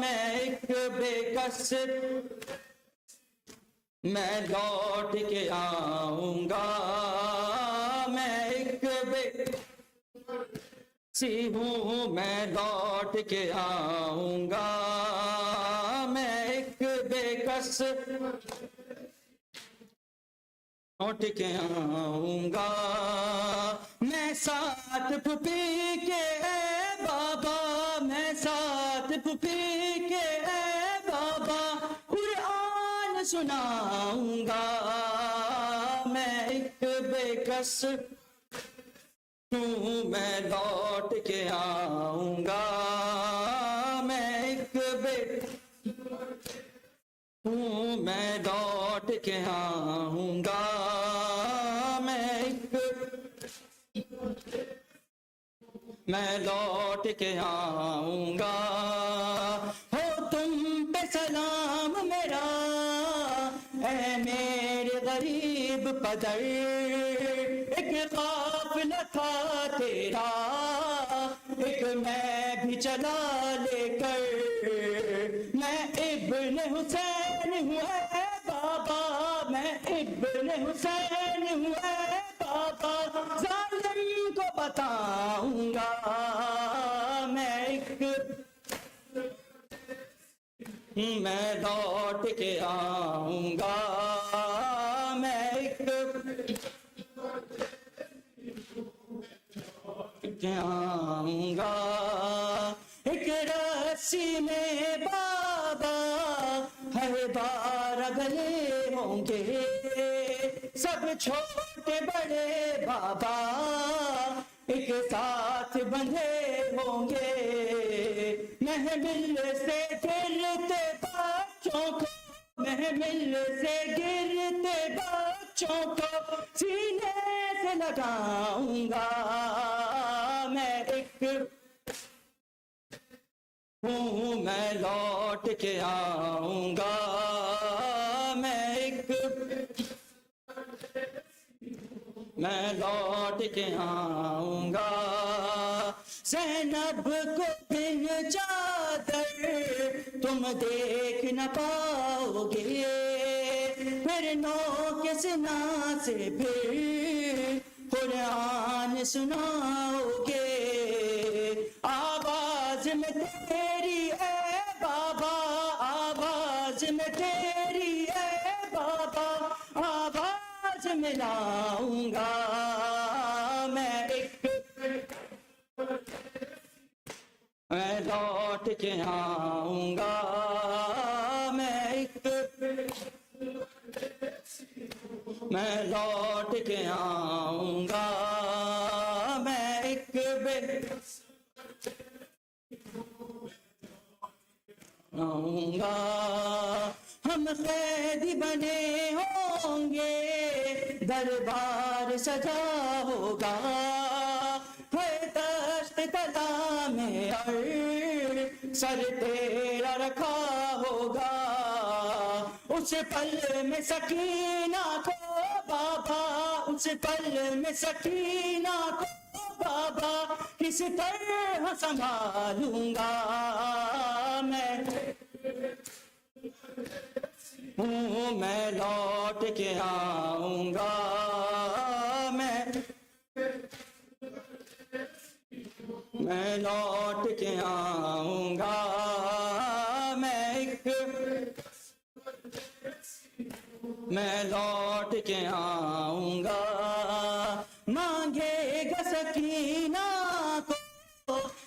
S3: میں ایک بے کس میں لوٹ کے آؤں گا، میں ایک بے سی ہوں، میں لوٹ کے آؤں گا، میں ایک بے کس لوٹ کے آؤں گا، میں ساتھ پھوپھی کے اے بابا، میں ساتھ پھوپھی کے اے بابا قرآن سناؤں گا، میں ایک بے کس ہوں، میں لوٹ کے آؤں گا، میں ایک بے ہوں، میں لوٹ کے آؤں گا، میں لوٹ کے آؤں گا، ہو تم پہ سلام میرا اے میرے غریب پدر، ایک قافلہ تھا تیرا، ایک میں بھی چلا لے کر، میں ابن حسین ہوں اے بابا، میں ابن حسین ہوں اے بابا، ظالم کو بتاؤں گا، میں ایک میں لوٹ کے آؤں گا، میں ایک آؤں گا، ایک رسی میں بابا ہر بار گلے ہوں گے، سب چھوٹے بڑے بابا ایک ساتھ بندھے ہوں گے، محمل سے گرتے بچوں کو، محمل سے گرتے بچوں کو سینے سے لگاؤں گا، میں ایک ہوں، میں لوٹ کے آؤں گا، میں ایک میں لوٹ کے آؤں گا، زینب کو بن چادر تم دیکھ نہ پاؤ گے، پھر نو کے سنا سے پھر قرآن سناؤ گے، آواز میں تیری اے بابا، آواز میں تیری اے بابا، آواز ملاؤں گا، میں ایک میں لوٹ کے آؤں گا، میں ایک میں لوٹ کے آؤں گا، میں ایک آؤں گا، ہم قیدی بنے ہوں گے، دربار سجا ہوگا، ہے دشت تلا میں سر تیرا رکھا ہوگا، اس پل میں سکینہ کو بابا، اس پل میں سکینہ کو بابا کس طرح سنبھالوں گا، میں ہوں، میں لوٹ کے آؤں گا، میں لوٹ کے آؤں گا، میں لوٹ کے آؤں گا، مانگے گا سکینہ کو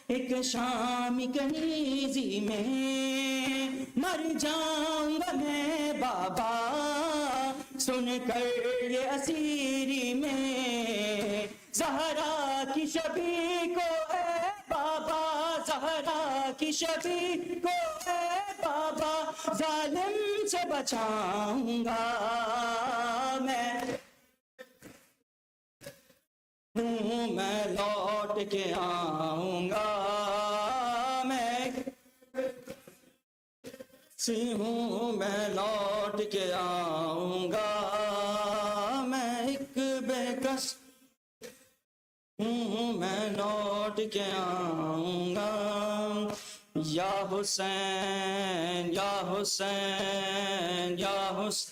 S3: ایک شام کنیزی میں، مر جاؤں گا میں بابا سن کر یہ اسیری میں، زہرا کی شبی کو اے بابا، زہرا کی شبی کو اے بابا کعبہ ظالم سے بچاؤں گا میں لوٹ کے آؤں گا میں میں لوٹ کے آؤں گا میں ایک بے کس میں لوٹ کے آؤں گا یا حسین یا حسین یا حسین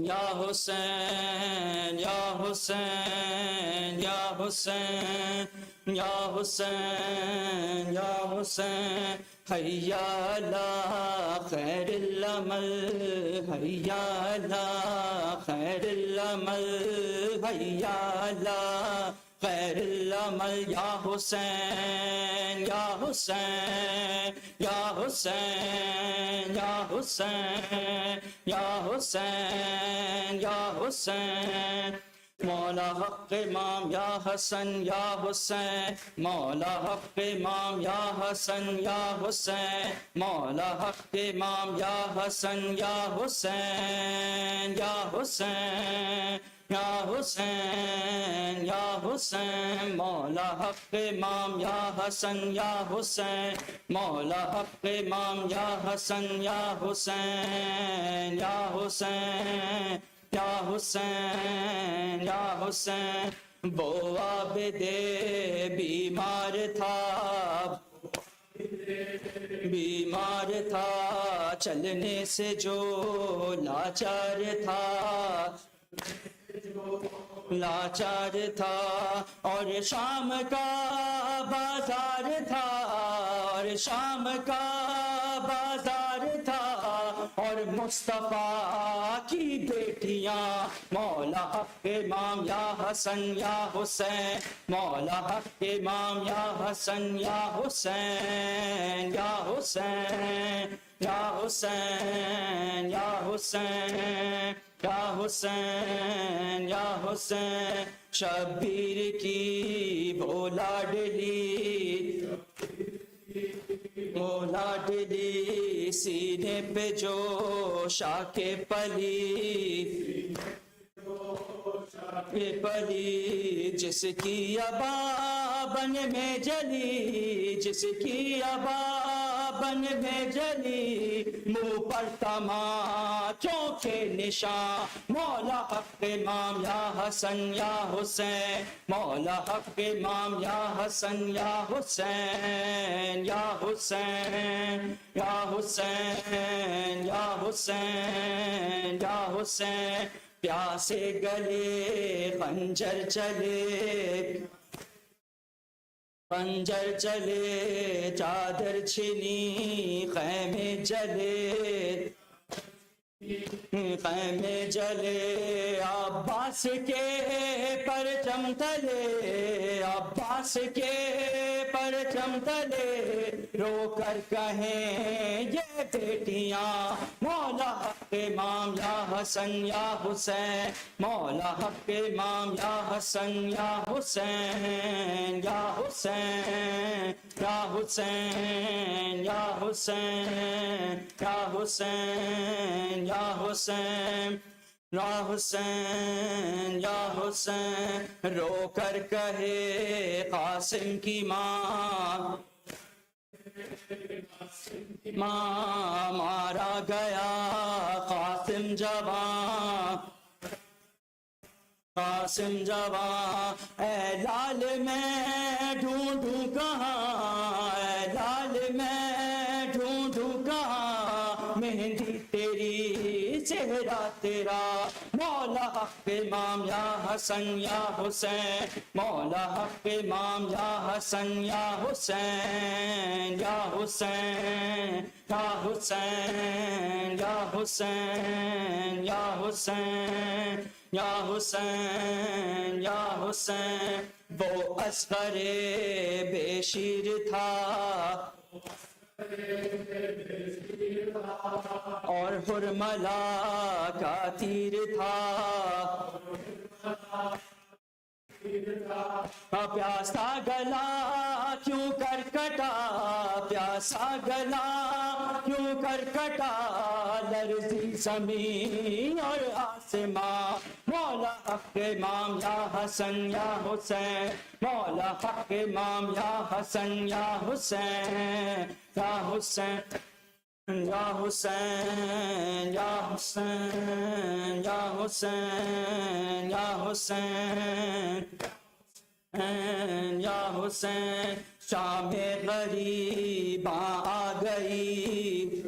S3: یا حسین یا حسین یا حسین یا حسین یا حسین حیا علی خیر العمل حیا علی خیر العمل حیا علی خیر العمل یا حسین یا حسین یا حسین یا حسین یا حسین یا حسین مولا حق امام یا حسن یا حسین مولا حق امام یا حسن یا حسین مولا حق امام یا حسن یا حسین یا حسین یا حسین یا حسین مولا حق امام یا حسن یا حسین مولا حق امام یا حسن یا حسین یا حسین یا حسین یا حسین وہ عابد بیمار تھا بیمار تھا چلنے سے جو لاچار تھا لاچار تھا اور شام کا بازار تھا اور شام کا بازار تھا اور مصطفیٰ کی بیٹیاں مولا حق امام یا حسن یا حسین مولا حق امام یا حسن یا حسین یا حسین یا حسین یا حسین یا حسین یا حسین شبیر کی وہ لاڈلی سینے پہ جو شاک پلی جس کی ابا بن میں جلی جس کی ابا بن میں جلی منہ پر تماچوں کے نشان مولا حق امام یا حسن یا حسین مولا حق امام یا حسن یا حسین یا حسین یا حسین یا حسین یا حسین پیاسے گلے خنجر چلے چادر چھنی خیمے جلے عباس کے پرچم تلے عباس کے پرچم تلے رو کر کہیں یہ بیٹیاں مولا حق امام یا حسن یا حسین مولا حق امام یا حسن یا حسین یا حسین یا حسین یا حسین یا حسین یا حسین یا حسین یا حسین رو کر کہے قاسم کی ماں مارا گیا قاسم جوان اے لال میں ڈھونڈوں کہاں اے لال میں ڈھونڈوں کہاں مہندی تیری چہرہ تیرا مولا حق امام یا حسن یا حسین مولا حق امام یا حسن یا حسین یا حسین یا حسین یا حسین یا حسین یا حسین یا حسین وہ اصغر بے شیر تھا اور حرملا کا تیر تھا پیاسا گلا کیوں کر کٹا پیاسا گلا کیوں کر کٹا لرزی زمین اور آسمان مولا حق امام یا حسن یا حسین مولا حق امام یا حسن یا حسین یا حسین یا حسین یا حسین یا حسین یا حسین یا حسین شام غریباں آ گئی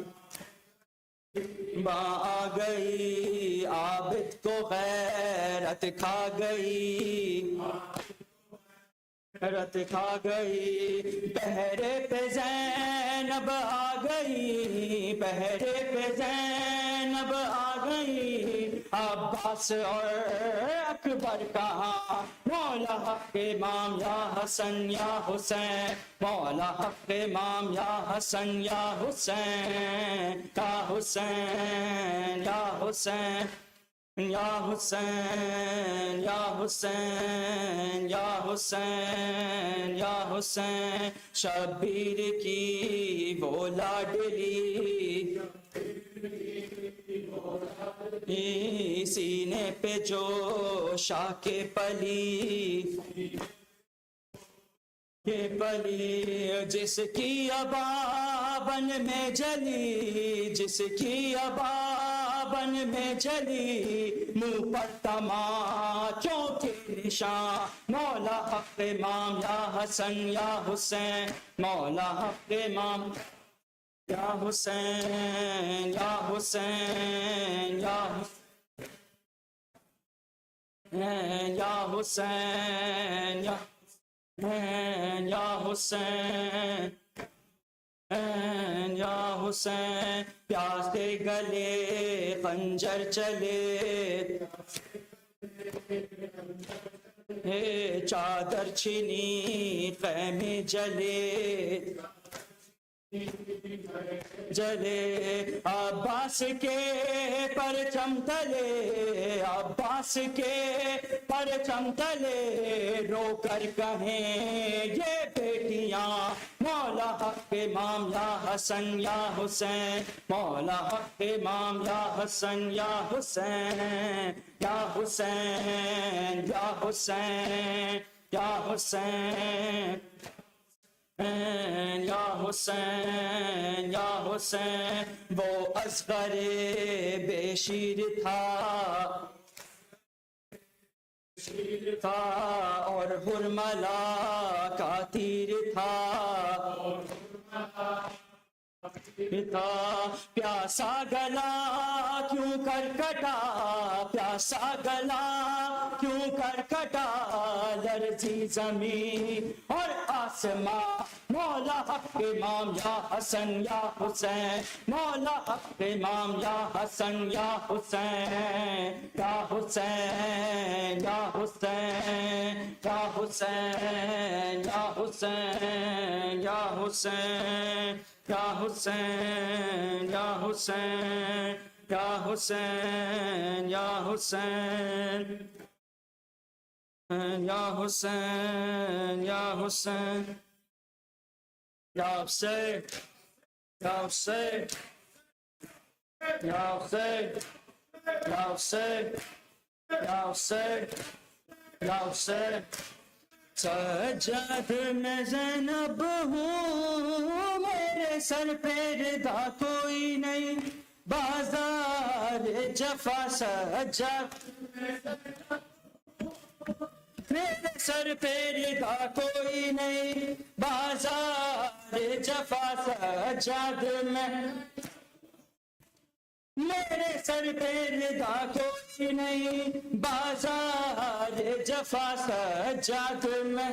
S3: آ گئی عابد کو غیرت کھا گئی رت کھا گئی پہرے پہ زینب آ گئی پہرے پہ زینب آ گئی عباس اور اکبر کہاں مولا حق امام یا حسن یا حسین مولا حق امام یا حسن یا حسین یا حسین یا حسین یا حسین یا حسین یا حسین یا حسین شبیر کی وہ لاڈلی سینے پہ جو شاہ کے پلی جس کی ابابن میں جلی جس کی ابابن میں جلی منہ پر تماچوں کے نشان مولا حق امام یا حسن یا حسین مولا حق امام یا حسین یا حسین یا حسین یا حسین یا حسین یا حسین پیاسے گلے خنجر چلے چادر چھینی خیمے جلے عباس کے پرچم تلے عباس کے پرچم تلے رو کر کہیں یہ بیٹیاں مولا حق امام یا حسن یا حسین مولا حق امام یا حسن یا حسین یا حسین یا حسین یا حسین یا حسین یا حسین وہ اصغر بے شیر تھا اور حرملا کا تیر تھا پیاسا گلا کیوں کر کٹا پیاسا گلا کیوں کر کٹا لرزی زمین اور آسمان مولا حق امام یا حسن یا حسین مولا حق امام یا حسن یا حسین یا حسین یا حسین یا حسین یا حسین یا حسین یا حسین یا حسین یا حسین یا حسین یا حسین یا حسین یا حسین یا حسین یا حسین یا حسین یا حسین یا حسین سجاد میں زینب ہوں میرے سر پہ ردا کوئی نہیں بازار جفا سجاد میرے سر پہ ردا کوئی نہیں بازار جفا سجاد میں میرے سر پہ ردا کوئی نہیں بازار جفا سجاد میں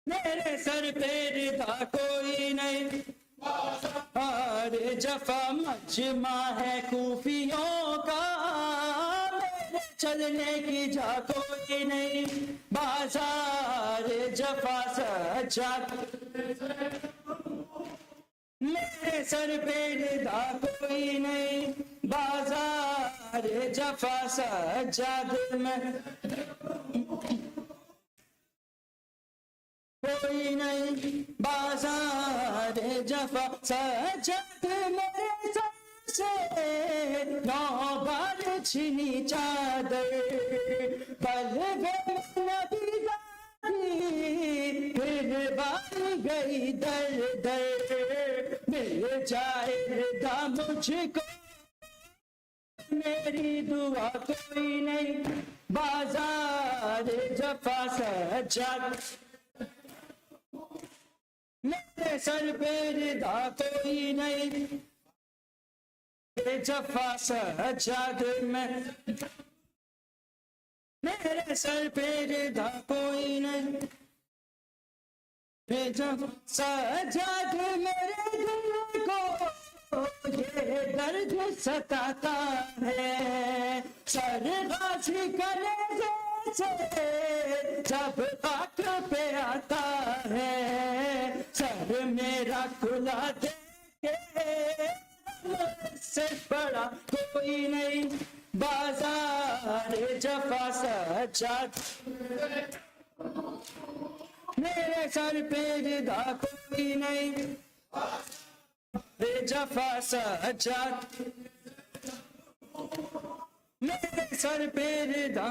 S3: میرے سر پہ ردا کوئی نہیں بازار جفا مجمع ہے کوفیوں کا میرے چلنے کی جا کوئی نہیں بازار جفا سجاد میرے سر پہ ردا کوئی نہیں بازار جفا سجاد میں کوئی نہیں بازار جفا سجاد میرے سر سے 9 بار چھنی چادر پل گئے نبی زادی پھر بار گئی در در مل جائے رضا مجھ کو میری دعا کوئی نہیں بازار جفا سجاد میرے سر پہ رضا کوئی نہیں جفا سجاد میں میرے سر پہ رضا کوئی نہیں جفا سجاد میرے دل کو یہ درد ستاتا ہے سر غازی کلیجے سے جب خاک پہ آتا ہے سر میرا کھلا دیکھے سے بڑا کوئی نہیں بازار جفا سجاد میرے سر پہ رضا کوئی نہیں جفا سجاد میرے سر پہ رضا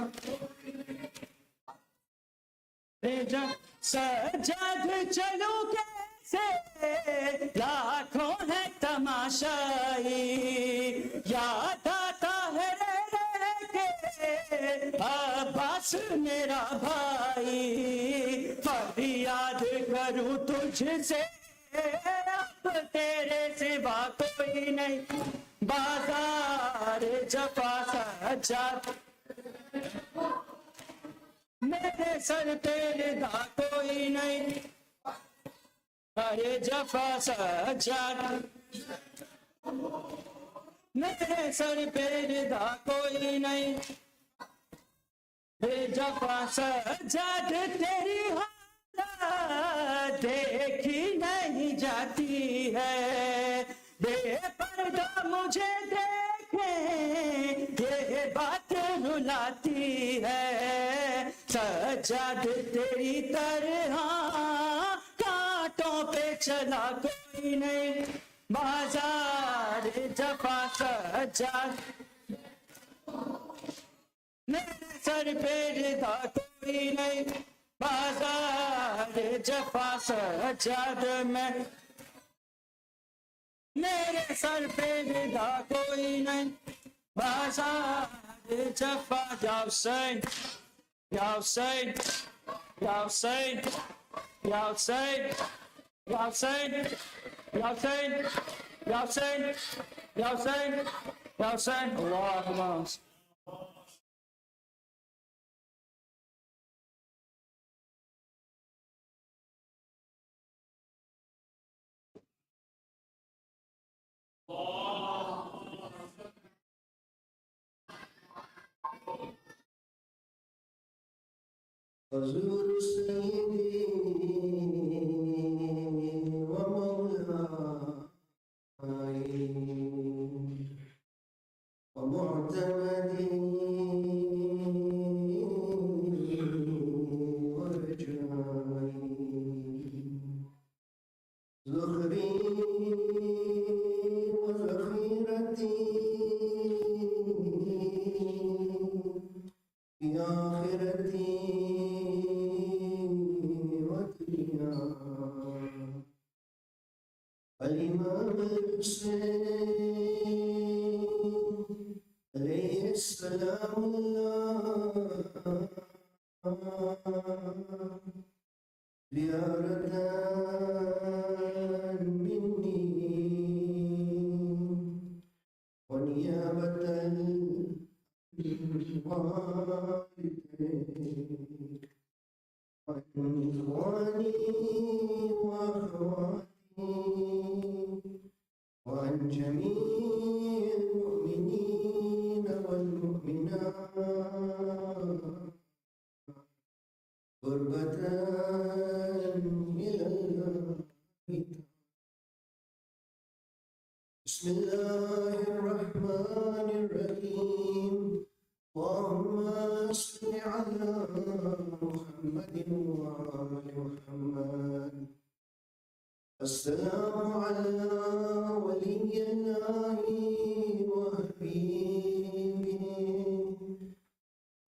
S3: سجاد چلو کیسے لاکھوں ہے تماشائی یاد آتا ہے رہ کے عباس میرا بھائی فریاد کروں تجھ سے اب تیرے سوا کوئی نہیں بازار جفا سجاد میرے سر پہ رضا کوئی نہیں ارے جفا سجاد میرے سر پہ رضا کوئی نہیں جفا سجاد تیری حالت دیکھی نہیں جاتی ہے بے پردہ مجھے دیکھے یہ بات رلاتی ہے سجاد تیری طرح کانٹوں پہ چلا کوئی نہیں بازار جفا سجاد میرے سر پہ رضا کوئی نہیں بازار جفا سجاد میں میرے سر پہ رضا کوئی نہیں بازار جفا یا حسین یا حسین یا حسین یا حسین یا حسین یا حسین یا حسین یا حسین یا حسین اللہم
S4: حضور سیدی و مولائی و معتمدی و رجائی ذخری و ذخیرتی في آخرتي ودنيا الإمام الحسين عليه السلام زيارة مني ونيابة وعن إخواني وأخواتي وعن جميع المؤمنين والمؤمنات قربة إلى الله. بسم الله الرحمن الرحيم. اللهم صل على محمد وآل محمد السلام على ولي الله وحبيبه،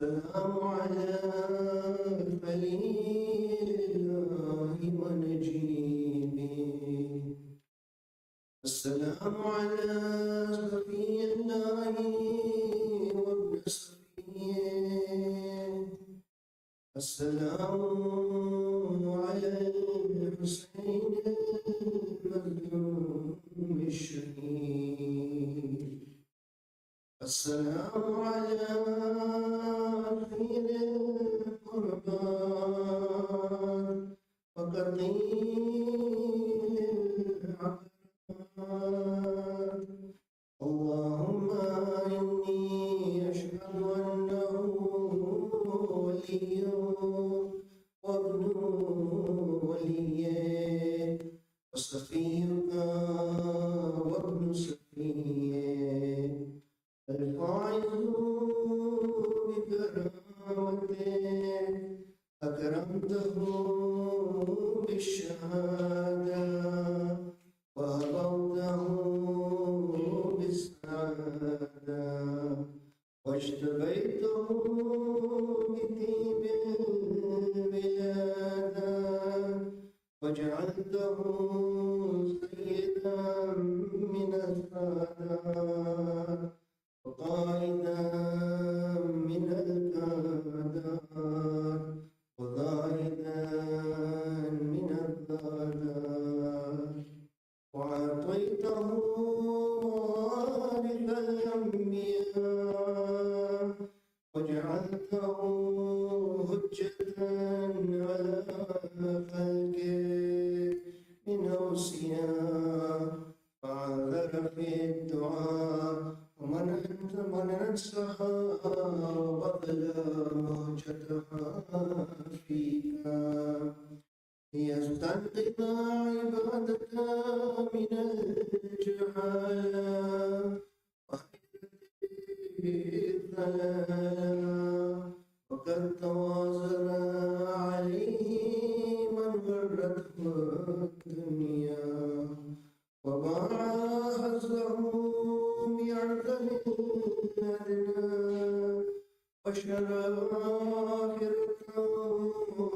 S4: السلام على خليل الله ونجيبه، السلام على صفي الله وابن صفيه، السلام على الحسين المظلوم الشهيد، السلام على خير القربان وقتيل العباد. اللهم إني أشهد أنه ولي وابن وليه وصفيك وابن صفيه، الفاعز بكرامته أكرمته بالشهادة وهبوته بالسعادة، واجتبيته بطيب الولادة، وجعلته سيدا من السادات وقائدا من الكادات وزاهدا من الزادات، وأعطيته وارث الأنبياء، وجعلته حجة على خلقك من أوصياء، فعذر في الدعاء ومن أنسها وبذل مهجتها فيك، ليستنقذ عبادك من الجهالة الضلالة، وقد تواصل عليه من غرته الدنيا، وباع حظه بعرضه الأدنى، وشرى آخرته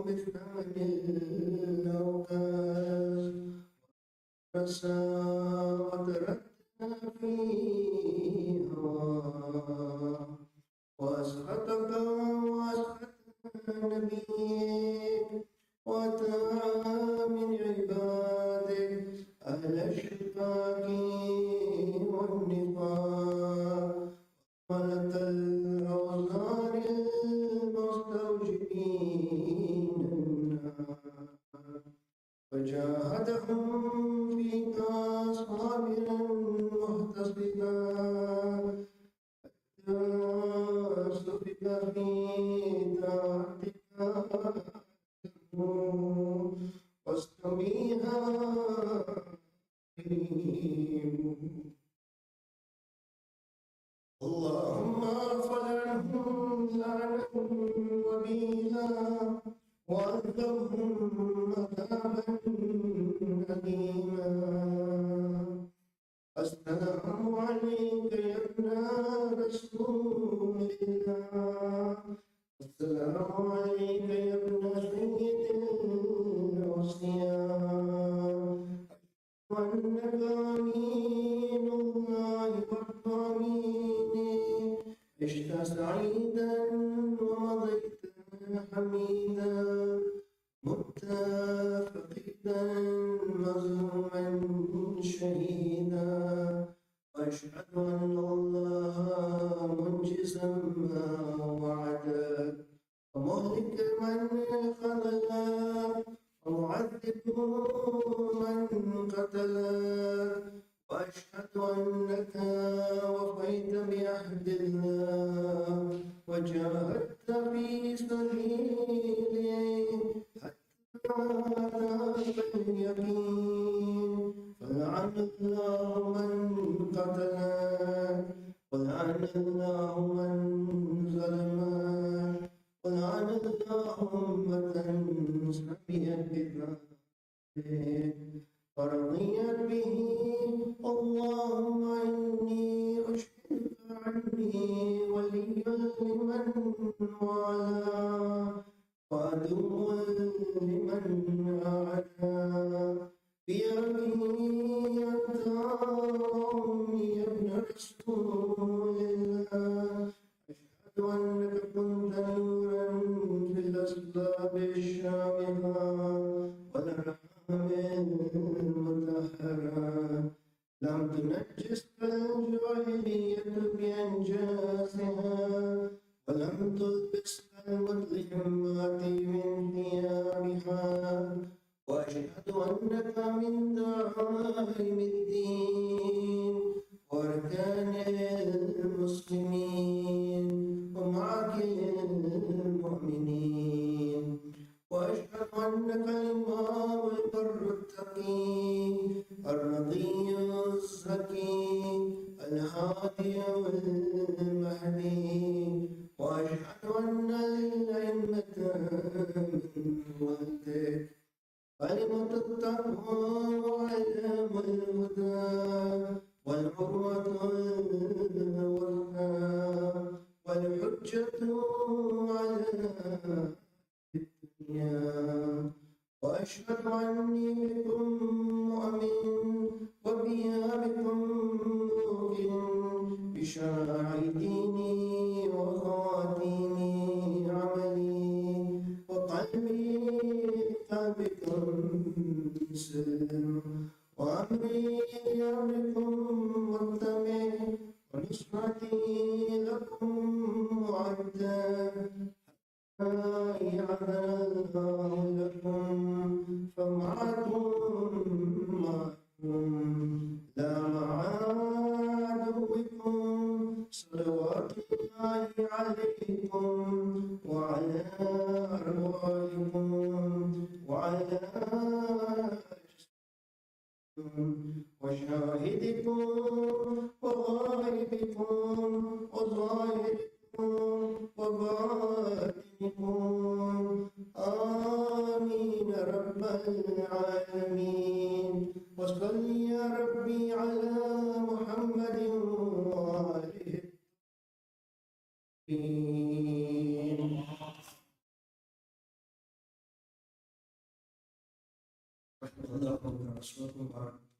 S4: بثمن الأوكاس، ورسى وتردى في هواه، وأسخطك وأسخط نبيك، وأتى من عبادك أهل الشقاق والنفاق، ملك الأوزار المستوجبين النار، فجاهدهم فيك صابرا محتسبا، سبك في طاعتك واستميها اللهم فلعنهم لعنا وبيلا، وألقهم عذابا أليما. السلام عليك يا ابن رسول الله، السلام عليك يا ابن سيد الأوصياء، وأنك أمين الله والضامين، عشت سعيدا ومضيت حميدا، مت فقيدا مظلوما شهيدا، وأشهد أن الله منجزا ما وعدك، ومهلك من خذلك، ومعذب من قتلك، وأشهد أنك وفيت بعهد الله، وجاهدت في سبيله حتى أتاك اليقين، فلعن الله من قتلك، ولعن الله من ظلمك، ولعن الله أمة سميت بذلك، ورضيت به. اللهم إني أشهدك عني ولي لمن والاه وعدو لمن عاداه بأبي أنت وأمي يا ابن رسول الله. أشهد أنك كنت نورا في الأسباب الشامخة والأرحام المطهرة. لم تنجس الجاهلية بأنجاسها ولم تلبس المظلمات من ثيابها. وأشهد أنك من دعائم الدين وأركان المسلمين ومعك المؤمنين. وأشهد أنك الإمام البر التقي الرضي الزكي الهادي المهدي. وأشهد أن الأئمة من ولدك كلمة التقوى وعلم الهدى والعروة الوثقى والحجة على الدنيا. وأشهد أني بكم مؤمن وبها بكم موقن بشرع ديني وخواتيم عملي وقلبي بكم مسلم وأمري بكم متبع ونصرتي لكم معدة يعلم الله لكم فمعكم معكم لا مع عدوكم. صلوات الله عليكم وعلى أرواحكم وعلى وشاهدكم وغائبكم وظاهركم وباطنكم. آمين رب العالمين. وصل يا ربي على محمد وآله الطاهرين.